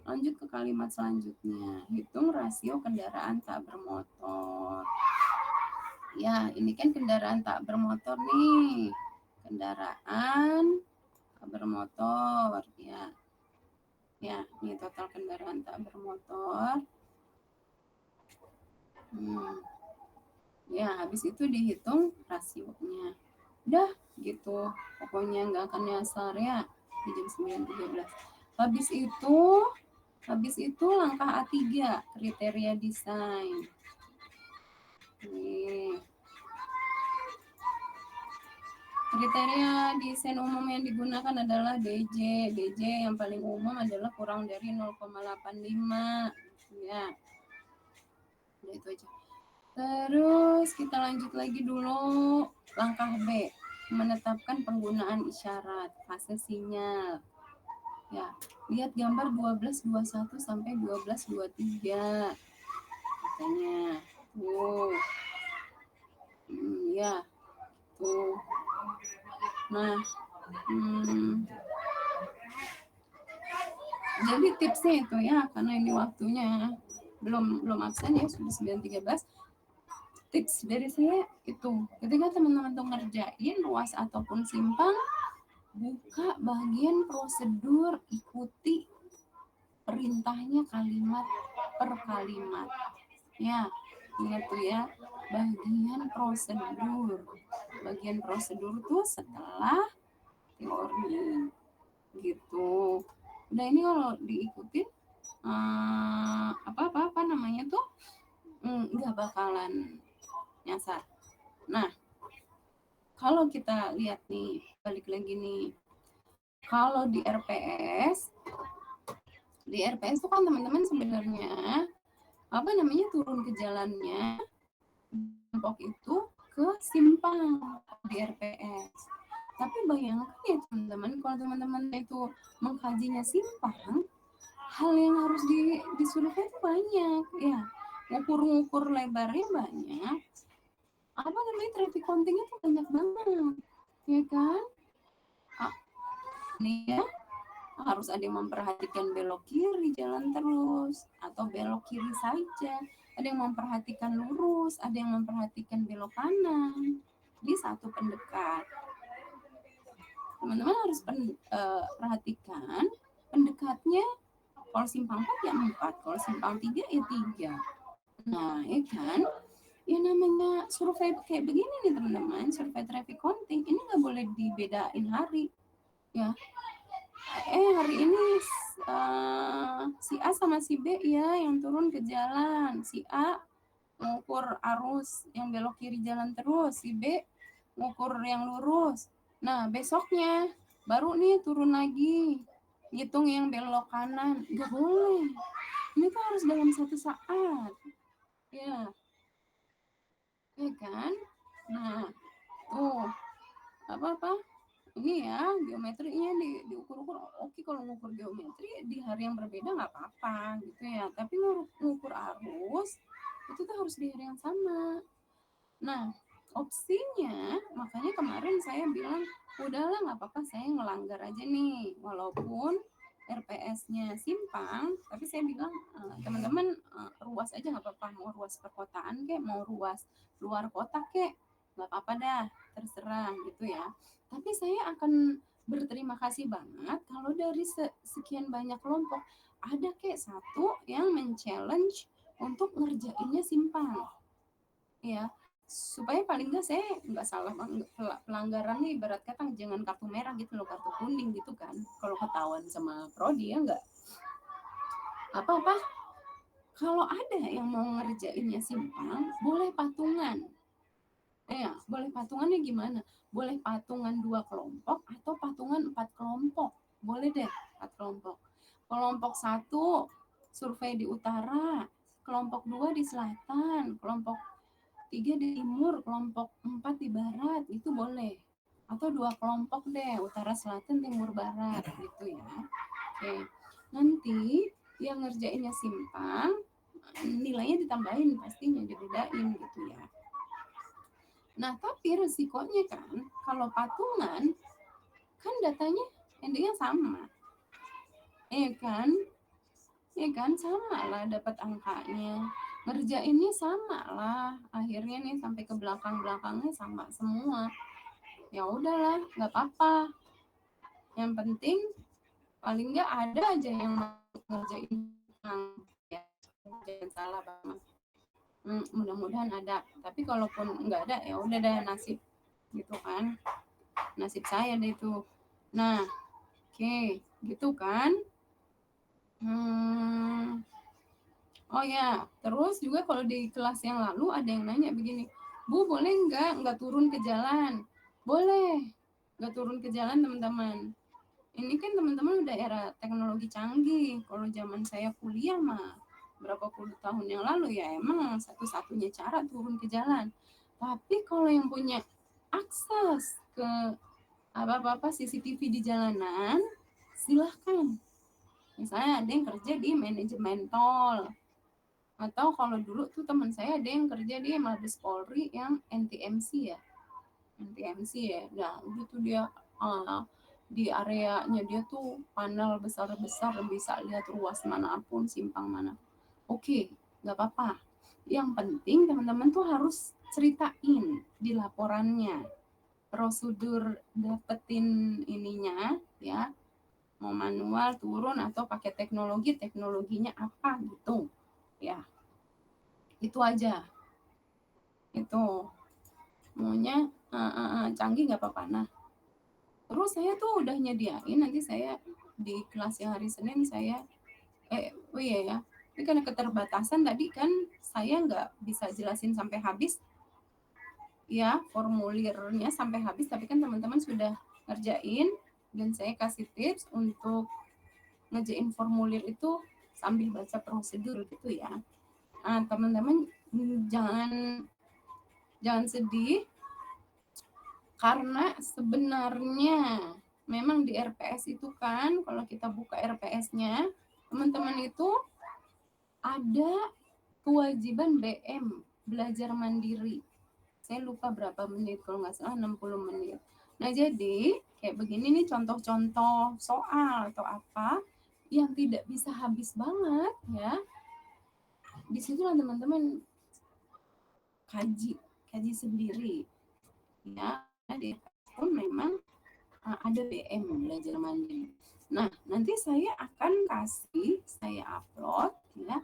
lanjut ke kalimat selanjutnya. Hitung rasio kendaraan tak bermotor. Ya, ini kan kendaraan tak bermotor nih. Kendaraan tak bermotor, ya. Ya, ini total kendaraan tak bermotor. Ya, habis itu dihitung rasionya. Udah gitu. Pokoknya nggak akan nyasar ya di jam 9.13. Habis itu langkah A3, kriteria desain. Nih. Kriteria desain umum yang digunakan adalah DJ. DJ yang paling umum adalah kurang dari 0,85. Ya. Udah itu aja. Terus kita lanjut lagi dulu. Langkah B, menetapkan penggunaan isyarat, fase sinyal. Ya, lihat gambar 1221 sampai 1223. Katanya. Tuh. Ya. Tuh. Nah, jadi tipsnya itu ya, karena ini waktunya belum absen ya, sudah 9.13. Tips dari saya itu, ketika teman-teman tuh ngerjain ruas ataupun simpang, buka bagian prosedur, ikuti perintahnya kalimat per kalimat. Ya, ingat tuh ya, bagian prosedur. Bagian prosedur tuh setelah teori gitu. Udah, ini kalau diikutin apa namanya tuh nggak bakalan nyasar. Nah, kalau kita lihat nih, balik lagi nih, kalau di RPS itu kan teman-teman sebenarnya apa namanya, turun ke jalannya kelompok itu ke simpang di RPS. Tapi bayangkan ya teman-teman, kalau teman-teman itu mengkajinya simpang, hal yang harus disurvei itu banyak ya, ngukur lebarnya banyak, apa namanya, traffic countingnya tuh banyak banget, ya kan? Nih ya, harus ada yang memperhatikan belok kiri jalan terus atau belok kiri saja, ada yang memperhatikan lurus, ada yang memperhatikan belok kanan di satu pendekat. Teman-teman harus perhatikan pendekatnya Kalau simpang 4 ya 4, kalau simpang 3 ya 3. Nah, ya kan? Ya namanya survei kayak begini nih teman-teman, survei traffic counting, ini nggak boleh dibedain hari. Ya, hari ini si A sama si B ya yang turun ke jalan. Si A ngukur arus yang belok kiri jalan terus, si B ngukur yang lurus. Nah, besoknya baru nih turun lagi, ngitung yang belok kanan. Nggak boleh. Ini tuh harus dalam 1 saat. Ya, ya kan? Nah, tuh apa-apa ini ya geometrinya diukur-ukur. Oke, kalau ngukur geometri di hari yang berbeda nggak apa-apa gitu ya, tapi ngukur arus itu tuh harus di hari yang sama. Nah, opsinya makanya kemarin saya bilang udahlah nggak apa-apa, saya ngelanggar aja nih walaupun RPS-nya simpang, tapi saya bilang teman-teman ruas aja nggak apa-apa, mau ruas perkotaan kek, mau ruas luar kota kek, nggak apa-apa dah, terserah gitu ya. Tapi saya akan berterima kasih banget kalau dari sekian banyak kelompok ada kek satu yang men-challenge untuk ngerjainnya simpang, ya, supaya paling nggak saya nggak salah pelanggaran nih, ibarat kata jangan kartu merah gitu loh, kartu kuning gitu kan kalau ketahuan sama prodi, ya nggak apa-apa. Kalau ada yang mau ngerjainnya simpang boleh patungan, ya boleh patungannya gimana, boleh patungan 2 kelompok atau patungan 4 kelompok, boleh deh 4 kelompok. Kelompok 1 survei di utara, kelompok 2 di selatan, kelompok 3 di timur, kelompok 4 di barat, itu boleh. Atau 2 kelompok deh, utara, selatan, timur, barat gitu ya. Oke. Nanti yang ngerjainnya simpang, nilainya ditambahin pastinya, dibedain gitu ya. Nah, tapi resikonya kan kalau patungan kan datanya endingnya sama. Kan? Kan sama lah dapat angkanya. Ngerjainnya sama lah, akhirnya nih sampai ke belakang-belakangnya sama semua. Ya udahlah, nggak apa-apa. Yang penting paling nggak ada aja yang ngerjain ya, jangan salah Bang. Mudah-mudahan ada. Tapi kalaupun nggak ada ya udah deh, nasib gitu kan. Nasib saya deh itu. Nah, oke, gitu kan. Oh ya, terus juga kalau di kelas yang lalu ada yang nanya begini, Bu boleh nggak turun ke jalan? Boleh, nggak turun ke jalan teman-teman. Ini kan teman-teman udah era teknologi canggih. Kalau zaman saya kuliah mah berapa puluh tahun yang lalu ya emang satu-satunya cara turun ke jalan. Tapi kalau yang punya akses ke apa-apa CCTV di jalanan, silahkan. Misalnya ada yang kerja di manajemen tol, atau kalau dulu tuh teman saya ada yang kerja di Mabes Polri yang NTMC ya, nah udah tuh dia di areanya dia tuh panel besar-besar, bisa lihat ruas manapun, simpang mana. Oke, nggak apa-apa, yang penting teman-teman tuh harus ceritain di laporannya prosedur dapetin ininya ya, mau manual turun atau pakai teknologinya apa gitu ya. Itu aja, itu maunya canggih nggak apa-apa. Nah, terus saya tuh udah nyediain, nanti saya di kelas yang hari Senin saya oh iya ya, ini karena keterbatasan tadi kan saya nggak bisa jelasin sampai habis ya formulirnya sampai habis, tapi kan teman-teman sudah ngerjain dan saya kasih tips untuk ngerjain formulir itu sambil baca prosedur gitu ya. Teman-teman jangan sedih, karena sebenarnya memang di RPS itu kan kalau kita buka RPS-nya teman-teman itu ada kewajiban BM, belajar mandiri. Saya lupa berapa menit, kalau nggak salah 60 menit. Nah, jadi kayak begini nih contoh-contoh soal atau apa yang tidak bisa habis banget ya. Di situlah teman-teman kaji sendiri. Ya, di pun memang ada BM, belajar mandiri. Nah, nanti saya akan saya upload ya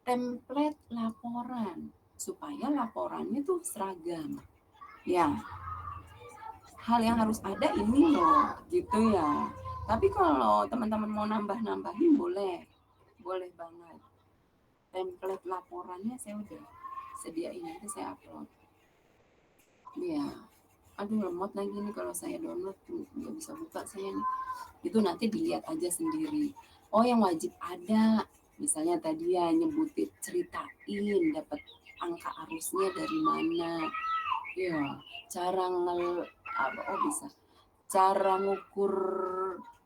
template laporan supaya laporannya tuh seragam. Ya, hal yang harus ada ini loh, gitu ya. Tapi kalau teman-teman mau nambah-nambahin boleh, boleh banget. Template laporannya saya udah sediain, nanti saya upload. Ya, aduh lemot lagi nih kalau saya download tuh nggak bisa buka saya nih. Itu nanti dilihat aja sendiri. Oh, yang wajib ada, misalnya tadi ya nyebutin, ceritain dapat angka arusnya dari mana, ya cara bisa cara ngukur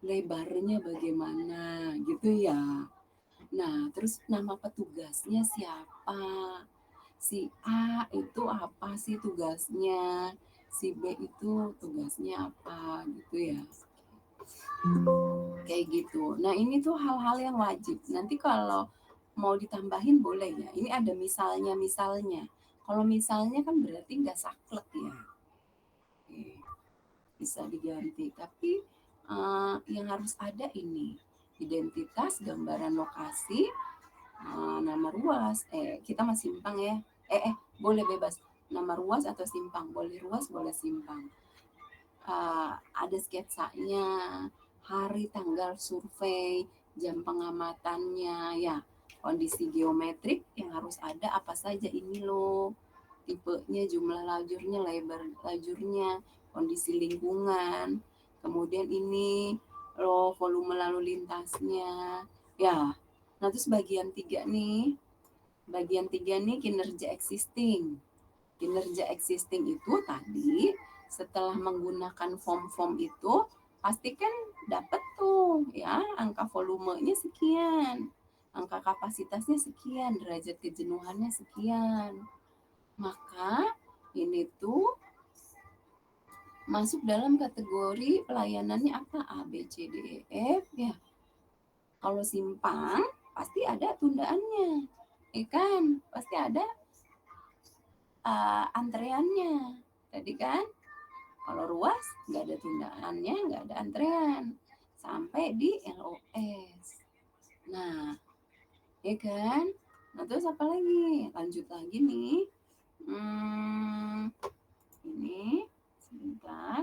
lebarnya bagaimana gitu ya. Nah, terus nama petugasnya siapa, si A itu apa sih tugasnya, si B itu tugasnya apa gitu ya, kayak gitu. Nah, ini tuh hal-hal yang wajib. Nanti kalau mau ditambahin boleh ya, ini ada misalnya. Kalau misalnya kan berarti nggak saklek ya. Oke, bisa diganti, tapi yang harus ada ini identitas, gambaran lokasi, nama ruas, kita masih simpang ya, boleh bebas, nama ruas atau simpang, boleh ruas boleh simpang, ada sketsanya, hari tanggal survei, jam pengamatannya ya, kondisi geometrik yang harus ada apa saja ini loh, tipenya, jumlah lajurnya, lebar lajurnya, kondisi lingkungan, kemudian ini loh volume lalu lintasnya ya. Nah, terus bagian tiga nih kinerja existing. Kinerja existing itu tadi setelah menggunakan form-form itu pastikan dapat tuh ya angka volumenya sekian, angka kapasitasnya sekian, derajat kejenuhannya sekian. Maka ini tuh masuk dalam kategori pelayanannya apa, A, B, C, D, E, F ya. Kalau simpang pasti ada tundaannya, ya kan? Pasti ada antreannya. Tadi kan, kalau ruas nggak ada tundaannya, nggak ada antrean sampai di LOS. Nah, ya kan? Nah, terus apa lagi? Lanjut lagi nih. Ini sebentar.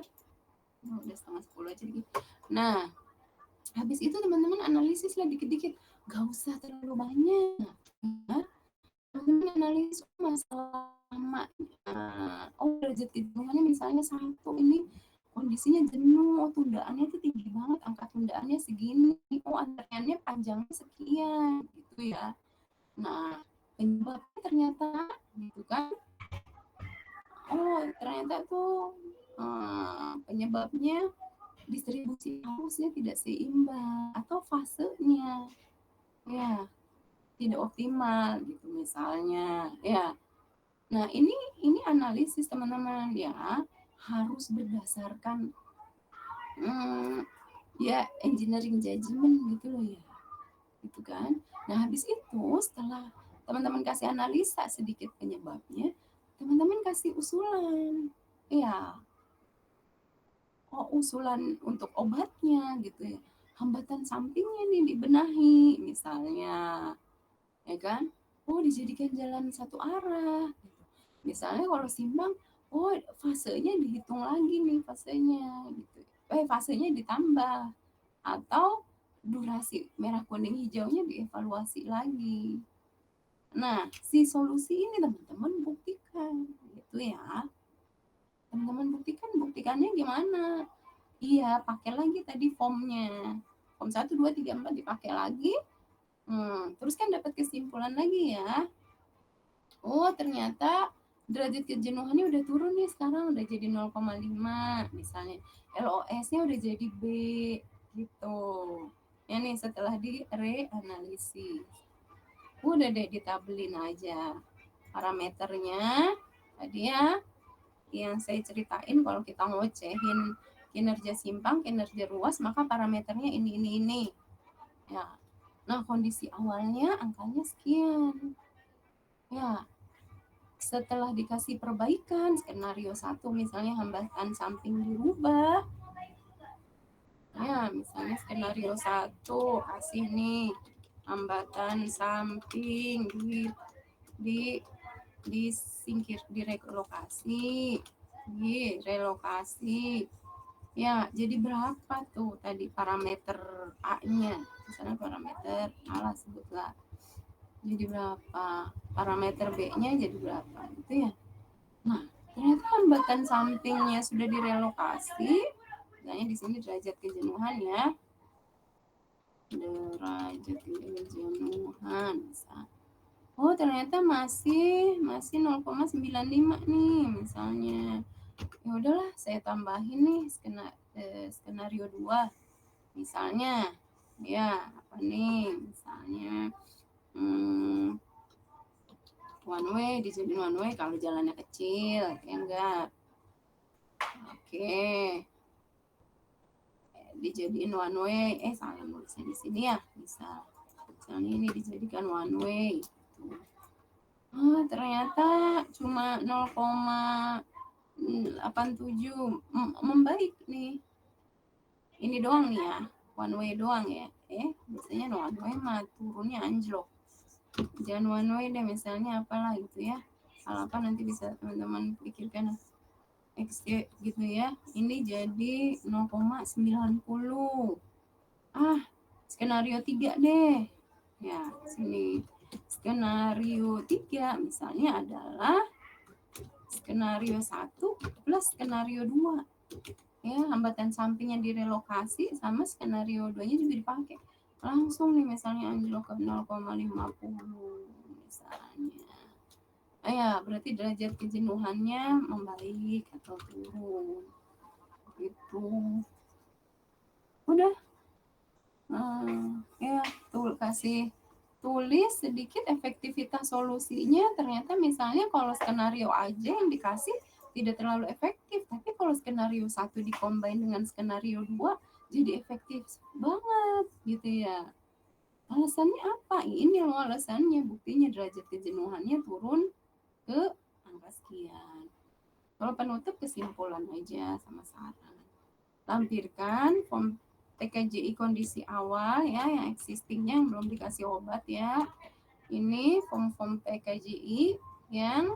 Udah 9:30 aja lagi. Nah, habis itu teman-teman analisis lah dikit-dikit. Gak usah terlalu banyak. Ya. Teman-teman analisis masalah lama. Derajat kejenuhannya misalnya 1, ini kondisinya jenuh, tundaannya itu tinggi banget, angka tundaannya segini, antriannya panjangnya sekian, gitu ya. Nah, penyebabnya ternyata, gitu kan, ternyata tuh penyebabnya distribusi arusnya tidak seimbang atau fasenya ya tidak optimal gitu misalnya ya. Nah, ini analisis teman-teman ya, harus berdasarkan ya engineering judgment gitu loh ya, gitu kan. Nah, habis itu setelah teman-teman kasih analisa sedikit penyebabnya, teman-teman kasih usulan ya, usulan untuk obatnya gitu ya, hambatan sampingnya nih dibenahi misalnya, ya kan. Dijadikan jalan satu arah gitu. Misalnya kalau simpang, fasenya dihitung lagi nih, gitu, fasenya ditambah, atau durasi merah kuning hijaunya dievaluasi lagi. Nah, si solusi ini teman-teman buktikan gitu ya. Teman-teman buktikannya gimana? Iya, pakai lagi tadi formnya. Form 1, 2, 3, 4 dipakai lagi. Terus kan dapat kesimpulan lagi ya. Ternyata derajat kejenuhannya udah turun nih sekarang, udah jadi 0,5 misalnya. LOS-nya udah jadi B gitu. Ya nih setelah di reanalisis. Udah deh ditabelin aja parameternya. Tadi ya yang saya ceritain, kalau kita ngocehin kinerja simpang, kinerja ruas, maka parameternya ini. Ya. Nah, kondisi awalnya angkanya sekian. Ya. Setelah dikasih perbaikan, skenario 1 misalnya hambatan samping dirubah, Ya, misalnya skenario 1 kasih nih hambatan samping disingkir, direlokasi. Ya, jadi berapa tuh tadi parameter A-nya? Misalnya parameter A lah sebutlah. Jadi berapa? Parameter B-nya jadi berapa? Gitu ya. Nah, ternyata hambatan sampingnya sudah direlokasi. Misalnya di sini derajat kejenuhan ya. Derajat kejenuhan. Oh, ternyata masih 0,95 nih misalnya. Ya udahlah, saya tambahin nih skenario 2. Misalnya ya apa nih? Misalnya one way, dijadiin one way kalau jalannya kecil, ya enggak. Oke. Dijadiin one way, salah nulisnya di sini ya. Misalnya ini dijadikan one way. Ternyata cuma 0,87 membaik nih. Ini doang nih ya, one way doang ya. Biasanya one way mah turunnya anjlok. Jangan one way deh, misalnya apalah gitu ya. Hal apa nanti bisa teman-teman pikirkan XY gitu ya. Ini jadi 0,90. Skenario 3 deh. Ya, sini. Skenario 3 misalnya adalah skenario 1 plus skenario 2. Ya, hambatan samping yang direlokasi sama skenario 2-nya juga dipakai. Langsung nih misalnya anjlok ke 0,50 misalnya. Ya, berarti derajat kejenuhannya membaik atau turun. Gitu. Udah. Ya, kasih tulis sedikit efektivitas solusinya. Ternyata misalnya kalau skenario aja yang dikasih tidak terlalu efektif, tapi kalau skenario 1 dikombin dengan skenario 2 jadi efektif banget gitu ya. Alasannya apa? Ini loh alasannya, buktinya derajat kejenuhannya turun ke angka sekian. Kalau penutup kesimpulan aja sama saran. Lampirkan form TKJI kondisi awal ya, yang existingnya yang belum dikasih obat ya. Ini form TKJI yang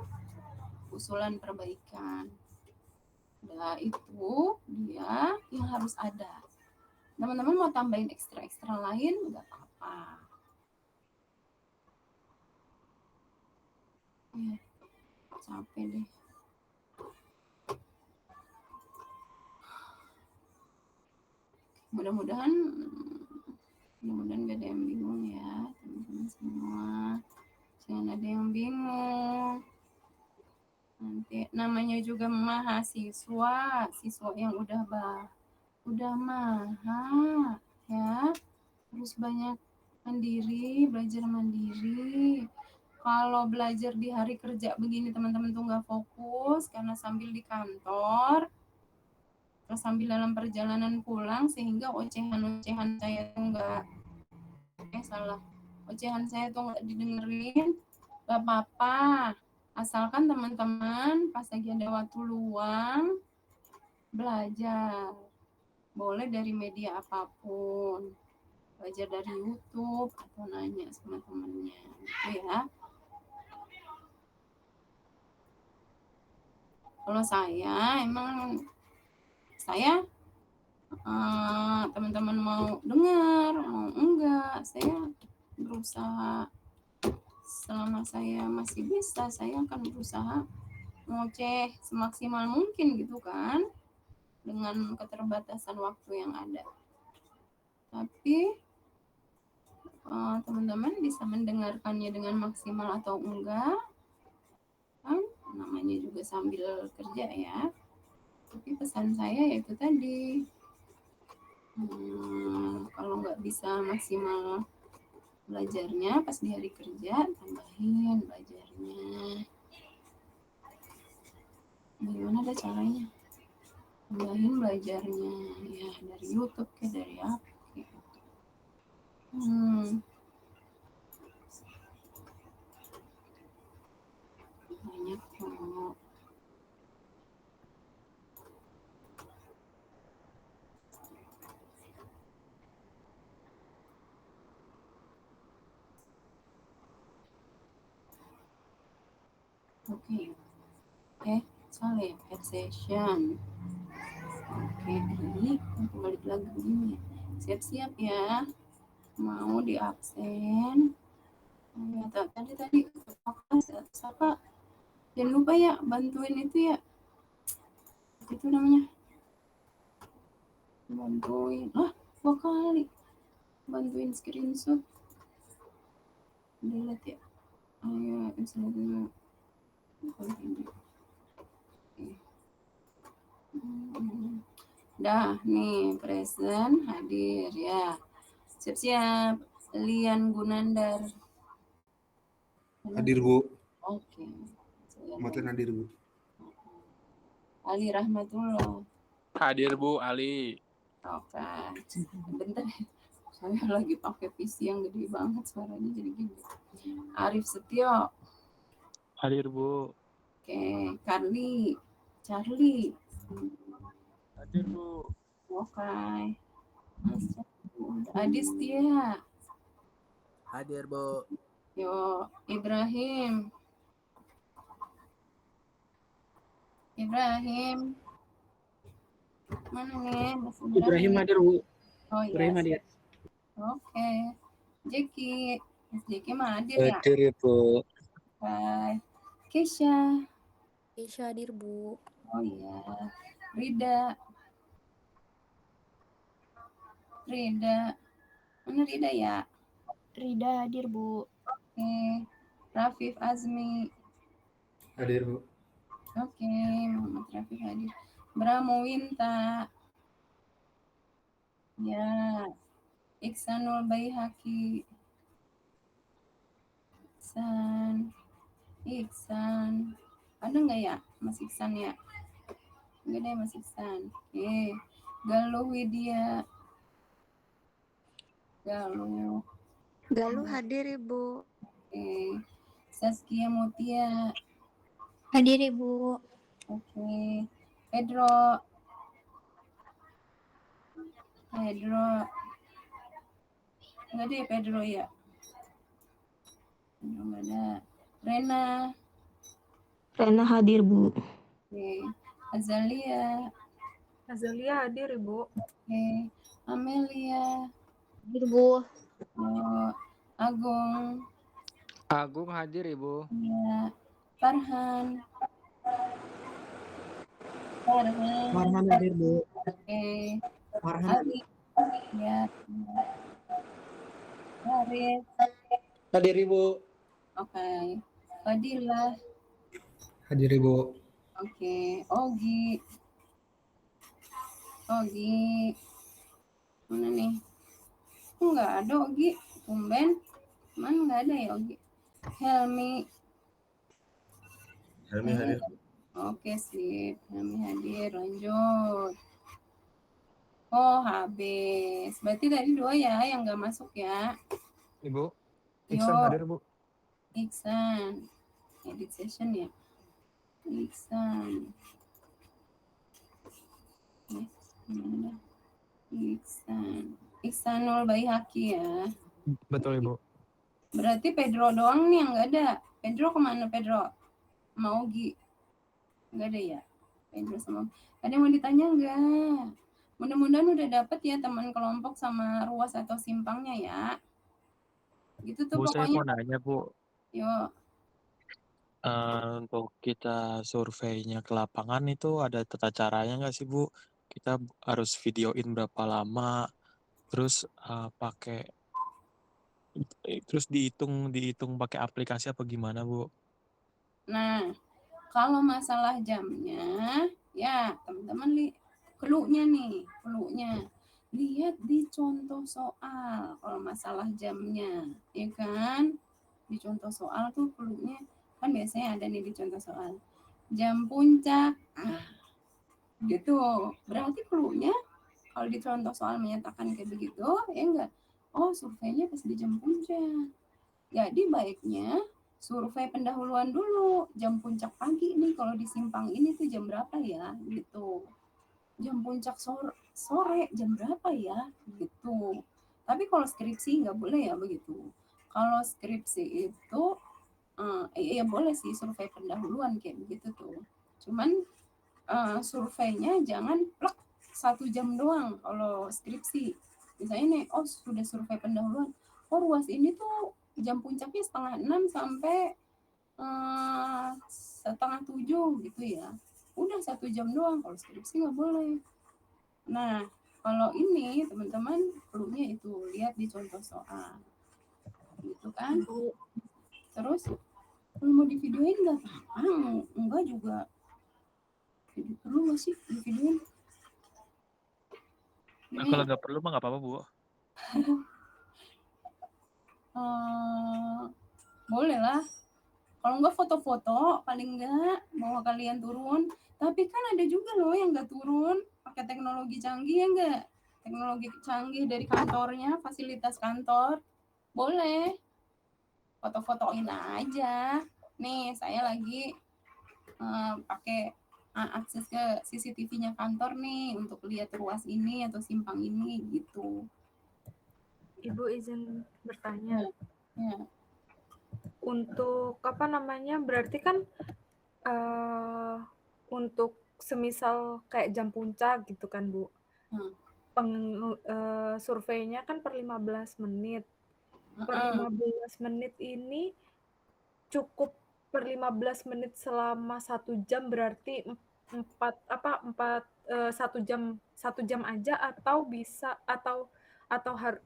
usulan perbaikan. Nah, itu dia yang harus ada. Teman-teman mau tambahin ekstra-ekstra lain nggak apa-apa. Capek deh. Mudah-mudahan gak ada yang bingung ya teman-teman semua. Jangan ada yang bingung. Nanti namanya juga mahasiswa, siswa yang udah mahal ya, harus banyak belajar mandiri. Kalau belajar di hari kerja begini teman-teman tuh nggak fokus karena sambil di kantor, terus sambil dalam perjalanan pulang, sehingga ocehan saya tuh ocehan saya tuh nggak didengerin. Gak apa-apa, asalkan teman-teman pas lagi ada waktu luang belajar, boleh dari media apapun, belajar dari YouTube atau nanya sama temennya gitu ya. Kalau saya teman-teman mau dengar mau enggak, saya berusaha selama saya masih bisa, saya akan berusaha ngoceh semaksimal mungkin gitu kan, dengan keterbatasan waktu yang ada. Tapi teman-teman bisa mendengarkannya dengan maksimal atau enggak kan, namanya juga sambil kerja ya. Tapi pesan saya yaitu tadi, kalau nggak bisa maksimal belajarnya pas di hari kerja, tambahin belajarnya. Gimana ada caranya? Tambahin belajarnya ya, dari YouTube kayak dari apa gitu. Banyak kok. Oke. Salah ya, add session. Oke, ini balik lagi begini. Siap-siap ya. Mau di absen. Ya, tadi Saka, jangan lupa ya bantuin itu ya. Itu namanya bantuin. Dua kali bantuin screenshot. Delete ya. Ayo, install dulu. Dah, nih present hadir ya. Siap-siap. Lian Gunandar. Hadir, Bu. Oke. Materi hadir, Bu. Ali Rahmatullah. Hadir Bu Ali. Oke. Bentar. Saya lagi pakai PC yang gede banget suaranya jadi gini. Arif Setio. Hadir Bu. Oke. Charlie. Hadir Bu. Oke. Adistia. Hadir Bu. Yo, Ibrahim. Mana nih? Ibrahim hadir, Bu. Oh iya. Ibrahim hadir. Oke. Jeki mah hadir ya? Hadir Bu. Hai. Kesha hadir Bu. Oh iya. Rida. Mana Rida ya? Rida hadir Bu. Oke. Rafif Azmi. Hadir, Bu. Oke, Muhammad Rafif hadir. Bramo Winta. Ya. Iksanul Baihaqi. Iksan. Ada nggak ya Mas Iksan ya? Enggak deh Mas Iksan. Oke. Galuh Widya. Galuh hadir Ibu. Oke. Saskia Mutia. Hadir Ibu. Oke. Pedro. Enggak deh Pedro ya. Enggak ada. Rena hadir Bu. Oke. Azalia hadir Ibu. Oke. Amelia. Hadir Bu. Oh, Agung hadir Ibu. Ya. Farhan hadir, Bu. Oke. Farhan Ali. Ya. Haris. hadir, Ibu. Oke. Fadilah. Hadir, Ibu. Oke. Ogi. Mana nih? Enggak ada Ogi. Tumben. Mana enggak ada ya Ogi? Helmi hadir. Oke sip. Helmi hadir. Lanjut. Oh habis. Berarti tadi 2 ya yang nggak masuk ya. Ibu. Iksan hadir Bu. Iksan. Edit session ya. Iksan. Iksanul Baihaqi ya. Betul Ibu. Berarti Pedro doang nih yang nggak ada. Pedro kemana Pedro? Mau Gi? Nggak ada ya? Pedro sama. Ada yang mau ditanya nggak? Mudah-mudahan udah dapet ya teman kelompok sama ruas atau simpangnya ya. Gitu tuh Bu, pokoknya. saya mau nanya Bu. Yuk. Untuk kita surveinya ke lapangan itu ada tata caranya nggak sih Bu? Kita harus videoin berapa lama, terus dihitung pakai aplikasi apa gimana Bu? Nah, kalau masalah jamnya, ya teman-teman cluenya lihat di contoh soal kalau masalah jamnya, ya kan? Di contoh soal tuh cluenya kan biasanya ada nih di contoh soal. Jam puncak, gitu. Berarti cluenya kalau di contoh soal menyatakan kayak begitu, ya enggak? Oh, surveinya pas di jam puncak. Jadi baiknya survei pendahuluan dulu, jam puncak pagi nih kalau di simpang ini tuh jam berapa ya gitu. Jam puncak sore jam berapa ya gitu. Tapi kalau skripsi nggak boleh ya begitu. Kalau skripsi itu Iya boleh sih survei pendahuluan kayak begitu tuh. Cuman surveinya jangan plek 1 jam doang kalau skripsi. Misalnya nih, oh sudah survei pendahuluan, oh ruas ini tuh jam puncaknya 6:30 sampai 6:30 gitu ya. Udah 1 jam doang, kalau skripsi nggak boleh. Nah, kalau ini teman-teman perlunya itu lihat di contoh soal. Gitu kan. Terus kalau mau di videoin nggak apa-apa, enggak juga. Perlu nggak sih di videoin? Nah, kalau nggak perlu mah nggak apa-apa, Bu. Boleh lah. Kalau nggak foto-foto, paling nggak bawa kalian turun. Tapi kan ada juga loh yang nggak turun, pakai teknologi canggih ya nggak? Teknologi canggih dari kantornya, fasilitas kantor. Boleh. Foto-fotoin aja. Nih, saya lagi pakai akses ke CCTV-nya kantor nih untuk lihat ruas ini atau simpang ini gitu. Ibu izin bertanya. Ya. Untuk apa namanya? Berarti kan untuk semisal kayak jam puncak gitu kan, Bu. Surveinya kan per 15 menit. Per 15 menit ini cukup per 15 menit selama 1 jam berarti 1 jam aja atau bisa atau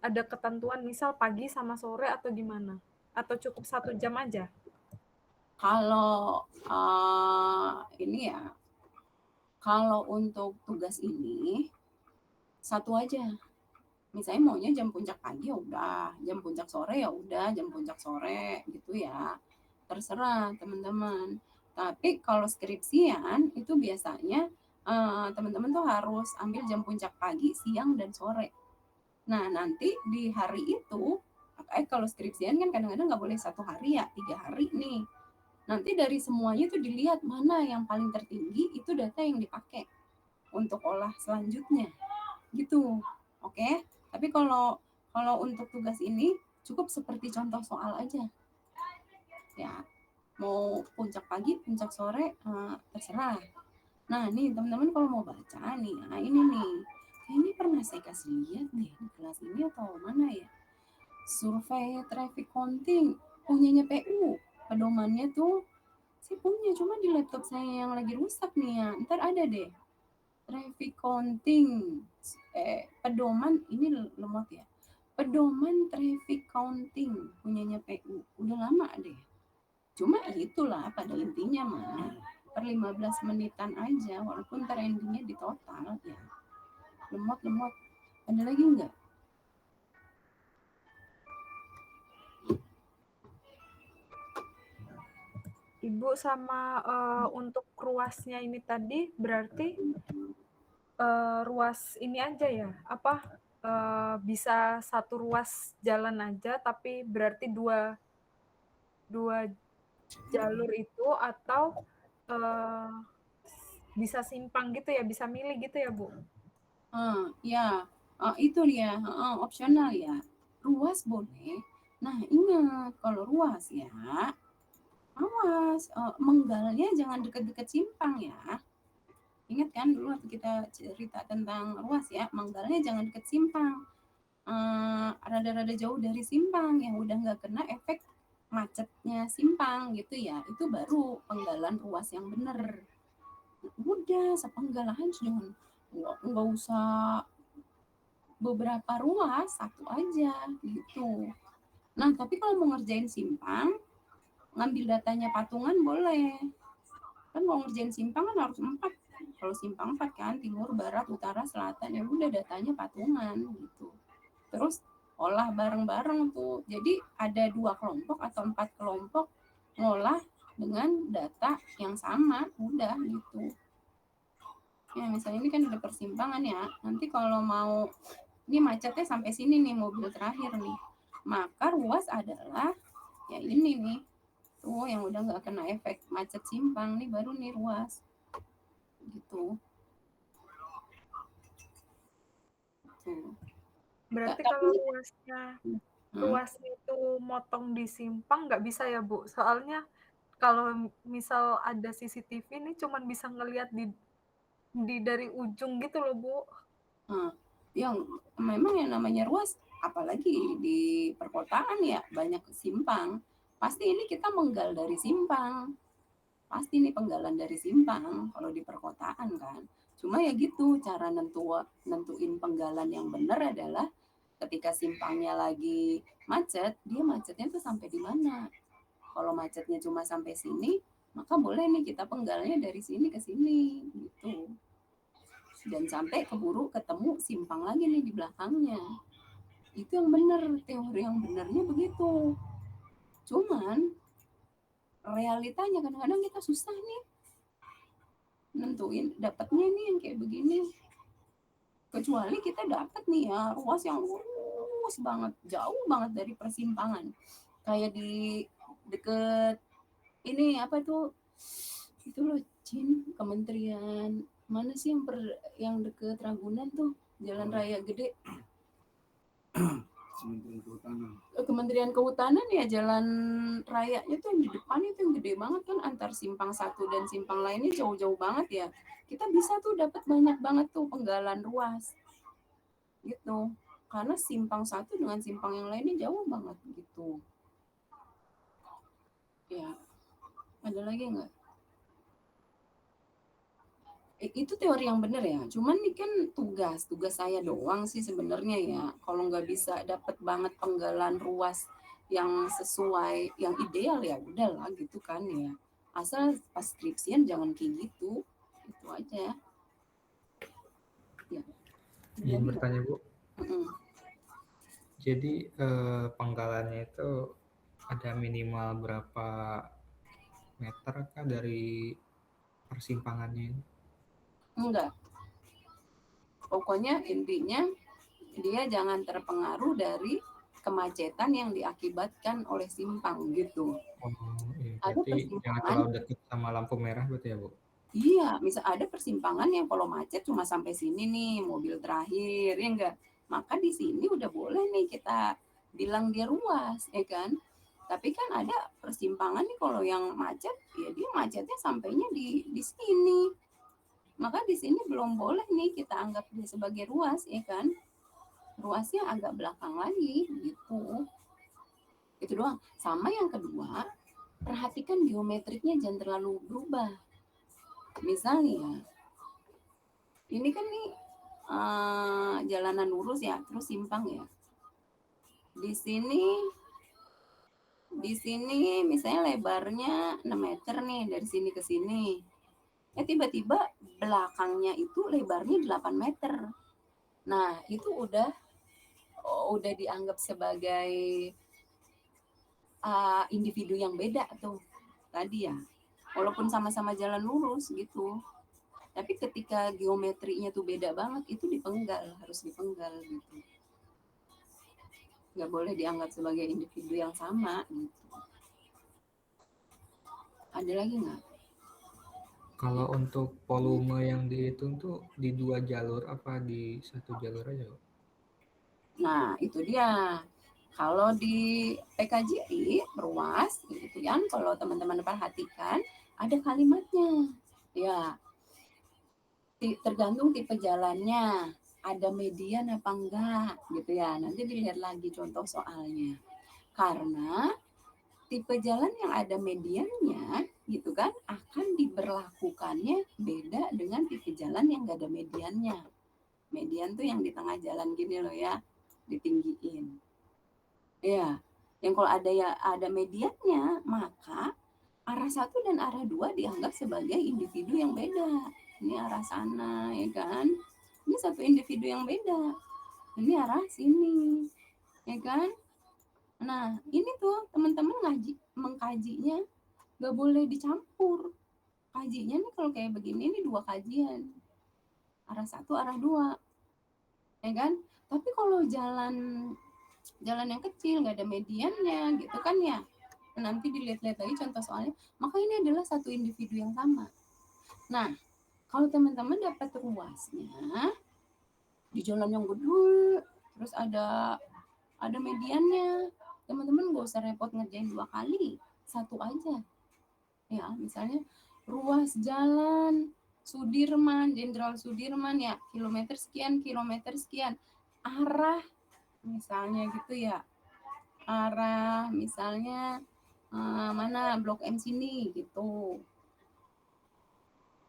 ada ketentuan misal pagi sama sore atau gimana? Atau cukup 1 jam aja? Kalau ini ya, kalau untuk tugas ini 1 aja. Misalnya maunya jam puncak pagi ya udah, jam puncak sore ya udah, jam puncak sore gitu ya. Terserah teman-teman. Tapi kalau skripsian itu biasanya teman-teman tuh harus ambil jam puncak pagi, siang, dan sore. Nah, nanti di hari itu, kalau skripsian kan kadang-kadang nggak boleh 1 hari ya, 3 hari nih. Nanti dari semuanya tuh dilihat mana yang paling tertinggi, itu data yang dipakai untuk olah selanjutnya. Gitu. Oke? Tapi kalau untuk tugas ini cukup seperti contoh soal aja. Ya, mau puncak pagi, puncak sore, terserah. Nah, nih teman-teman kalau mau baca nih, nah ini nih. Kayaknya pernah saya kasih lihat deh di kelas ini atau mana ya. Survei traffic counting punyanya PU. Pedomannya tuh saya punya, cuma di laptop saya yang lagi rusak nih ya. Ntar ada deh. Traffic counting. Pedoman, ini lemot ya. Pedoman traffic counting punyanya PU. Udah lama deh. Cuma itulah pada intinya mah. Per 15 menitan aja, walaupun ntar endingnya di total ya. Lemot. Ada lagi nggak? Ibu sama untuk ruasnya ini tadi berarti ruas ini aja ya? Apa bisa 1 ruas jalan aja tapi berarti 2 jalur itu atau bisa simpang gitu ya, bisa milih gitu ya, Bu? Ya, itu dia, opsional ya. Ruas boleh. Nah, ingat kalau ruas ya, awas, menggalnya jangan deket-deket simpang ya. Ingat kan dulu waktu kita cerita tentang ruas ya, menggalnya jangan deket simpang. Rada-rada jauh dari simpang yang udah nggak kena efek macetnya simpang gitu ya. Itu baru penggalan ruas yang bener. Udah, sepenggalan jangan nggak usah beberapa ruas, 1 aja gitu. Nah, tapi kalau mau ngerjain simpang, ngambil datanya patungan boleh. Kan kalau ngerjain simpang kan harus 4. Kalau simpang 4 kan, timur, barat, utara, selatan, ya udah datanya patungan gitu. Terus olah bareng-bareng tuh. Jadi ada 2 kelompok atau 4 kelompok ngolah dengan data yang sama, udah gitu. Ya, misalnya ini kan ada persimpangan ya. Nanti kalau mau ini macetnya sampai sini nih mobil terakhir nih. Maka ruas adalah ya ini nih. Tuh yang udah nggak kena efek macet simpang nih baru nih ruas. Gitu. Tuh. Berarti Tapi kalau ruasnya ruasnya itu motong di simpang nggak bisa ya, Bu? Soalnya kalau misal ada CCTV nih cuman bisa ngelihat di dari ujung gitu loh, Bu. Yang memang yang namanya ruas, apalagi di perkotaan ya, banyak simpang. Pasti ini kita menggal dari simpang. Pasti ini penggalan dari simpang kalau di perkotaan kan. Cuma ya gitu, cara nentuin penggalan yang benar adalah ketika simpangnya lagi macet, dia macetnya tuh sampai di mana. Kalau macetnya cuma sampai sini, maka boleh nih kita penggalnya dari sini ke sini gitu. Dan sampai keburu ketemu simpang lagi nih di belakangnya. Itu yang benar, teori yang benarnya begitu. Cuman realitanya kadang-kadang kita susah nih nentuin dapatnya nih yang kayak begini. Kecuali kita dapat nih ya ruas yang lurus banget, jauh banget dari persimpangan. Kayak di deket ini apa tuh? Itu loh, Cin, kementerian mana sih yang deket Ragunan tuh, jalan raya gede. Kementerian Kehutanan ya, jalan rayanya tuh yang di depan itu yang gede banget kan, antar simpang satu dan simpang lainnya jauh-jauh banget ya. Kita bisa tuh dapat banyak banget tuh penggalan ruas gitu, karena simpang satu dengan simpang yang lainnya jauh banget gitu ya. Ada lagi nggak? Itu teori yang benar ya, cuman ini kan tugas saya doang sih sebenarnya ya. Kalau nggak bisa dapat banget penggalan ruas yang sesuai, yang ideal ya udahlah gitu kan ya. Asal pas skripsian jangan kayak gitu, itu aja ya. Izin bertanya Bu. Jadi penggalannya itu ada minimal berapa meter kah dari persimpangannya? Enggak. Pokoknya intinya dia jangan terpengaruh dari kemacetan yang diakibatkan oleh simpang gitu. Iya, Ada berarti jangan terlalu dekat sama lampu merah berarti ya Bu? Iya, misal ada persimpangan yang kalau macet cuma sampai sini nih, mobil terakhir, ya enggak? Maka di sini udah boleh nih kita bilang dia ruas, ya kan? Tapi kan ada persimpangan nih kalau yang macet, ya dia macetnya sampainya di sini. Maka di sini belum boleh nih kita anggap dia sebagai ruas, ya kan? Ruasnya agak belakang lagi, gitu. Itu doang. Sama yang kedua, perhatikan geometriknya jangan terlalu berubah. Misalnya, ini kan nih jalanan lurus ya, terus simpang ya. Di sini misalnya lebarnya 6 meter nih dari sini ke sini. Tiba-tiba belakangnya itu lebarnya 8 meter. Nah, itu udah dianggap sebagai individu yang beda tuh tadi ya. Walaupun sama-sama jalan lurus gitu. Tapi ketika geometrinya tuh beda banget, itu dipenggal, harus dipenggal gitu. Nggak boleh dianggap sebagai individu yang sama gitu. Ada lagi nggak? Kalau untuk volume yang dihitung tuh di 2 jalur apa di 1 jalur aja? Nah, itu dia. Kalau di PKJI ruas gitu kan, kalau teman-teman perhatikan ada kalimatnya. Ya, tergantung tipe jalannya, ada median apa enggak gitu ya. Nanti dilihat lagi contoh soalnya. Karena tipe jalan yang ada mediannya gitu kan akan diberlakukannya beda dengan tipe jalan yang enggak ada mediannya. Median tuh yang di tengah jalan gini loh ya, ditinggiin. Ya, yang kalau ada mediannya, maka arah 1 dan arah 2 dianggap sebagai individu yang beda. Ini arah sana, ya kan? Ini satu individu yang beda. Ini arah sini, ya kan? Nah, ini tuh teman-teman mengkajinya nggak boleh dicampur. Kajinya nih kalau kayak begini ini 2 kajian. Arah 1, arah 2. Ya kan? Tapi kalau jalan yang kecil nggak ada mediannya gitu kan ya. Nanti dilihat-lihat lagi contoh soalnya, maka ini adalah satu individu yang sama. Nah, kalau teman-teman dapat ruasnya di jalan yang gede, terus ada ada mediannya. Teman-teman nggak usah repot ngerjain 2 kali, 1 aja. Ya, misalnya ruas jalan Sudirman, Jenderal Sudirman ya, kilometer sekian, arah misalnya gitu ya. Arah misalnya mana Blok M sini gitu.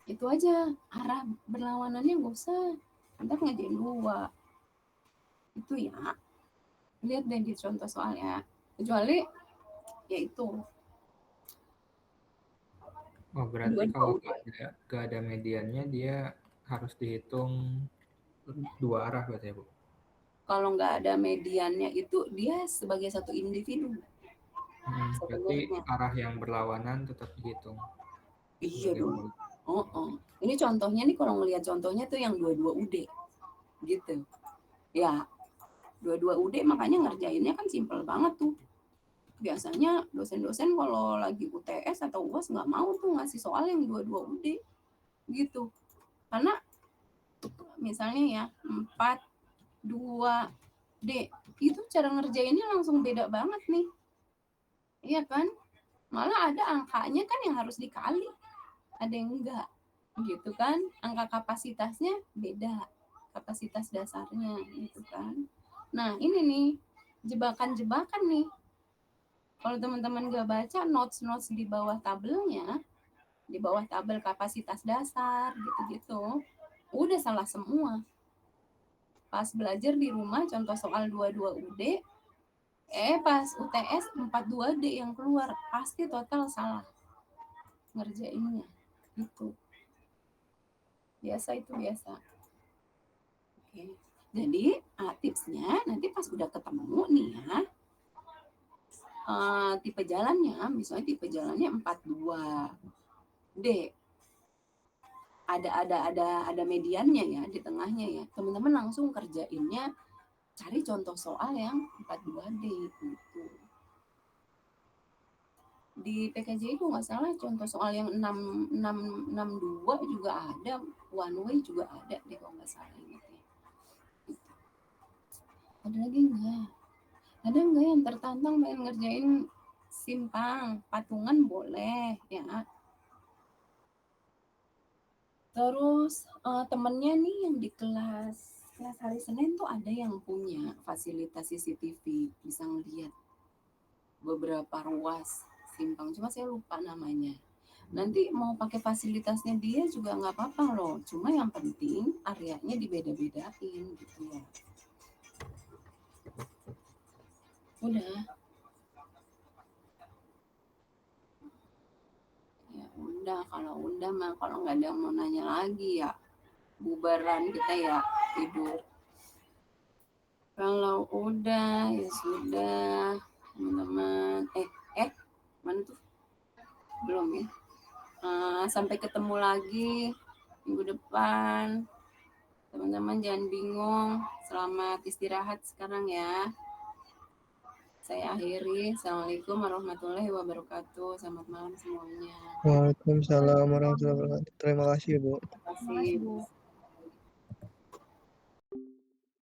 Itu aja, arah berlawanannya nggak usah. Ntar ngerjain 2. Itu ya. Lihat deh di contoh soalnya. Kecuali ya itu. Oh, berarti Dua-dua kalau udah. nggak ada mediannya dia harus dihitung 2 arah berarti ya, Bu? Kalau nggak ada mediannya itu dia sebagai satu individu Berarti sebenarnya. arah yang berlawanan tetap dihitung. Iya sebagai dong. polume. Ini contohnya nih, kalau ngelihat contohnya tuh yang 22 UD gitu. Ya, 22 UD makanya ngerjainnya kan simpel banget tuh. Biasanya dosen-dosen kalau lagi UTS atau UAS nggak mau tuh ngasih soal yang 22 UD gitu. Karena misalnya ya 4, 2, D, itu cara ngerjainnya langsung beda banget nih. Iya kan? Malah ada angkanya kan yang harus dikali. Ada yang enggak. Gitu kan? Angka kapasitasnya beda. Kapasitas dasarnya gitu kan. Nah, ini nih jebakan-jebakan nih. Kalau teman-teman nggak baca notes-notes di bawah tabelnya, di bawah tabel kapasitas dasar gitu-gitu, udah salah semua. Pas belajar di rumah contoh soal 22 UD, pas UTS 42D yang keluar, pasti total salah ngerjainnya gitu. Biasa itu biasa. Oke. Jadi tipsnya nanti pas udah ketemu nih ya, tipe jalannya, misalnya tipe jalannya 42D, ada mediannya ya di tengahnya ya, teman-teman langsung kerjainnya, cari contoh soal yang 42D gitu. Di PKJ itu nggak salah contoh soal yang 62 juga ada, one way juga ada deh kalau nggak salah ingat ya. Ada lagi nggak? Ada nggak yang tertantang pengen ngerjain simpang, patungan boleh ya. Terus temennya nih yang di kelas hari Senin tuh ada yang punya fasilitas CCTV, bisa ngeliat beberapa ruas simpang, cuma saya lupa namanya. Nanti mau pakai fasilitasnya dia juga nggak apa-apa loh, cuma yang penting areanya dibeda-bedain gitu ya. Udah. Ya udah, kalau nggak ada yang mau nanya lagi ya bubaran kita ya, tidur. Kalau udah ya sudah teman-teman. Mana tuh? Belum ya. Sampai ketemu lagi minggu depan. Teman-teman jangan bingung. Selamat istirahat sekarang ya. Saya akhiri. Assalamualaikum warahmatullahi wabarakatuh. Selamat malam semuanya. Waalaikumsalam warahmatullahi wabarakatuh. Terima kasih, Bu. Terima kasih.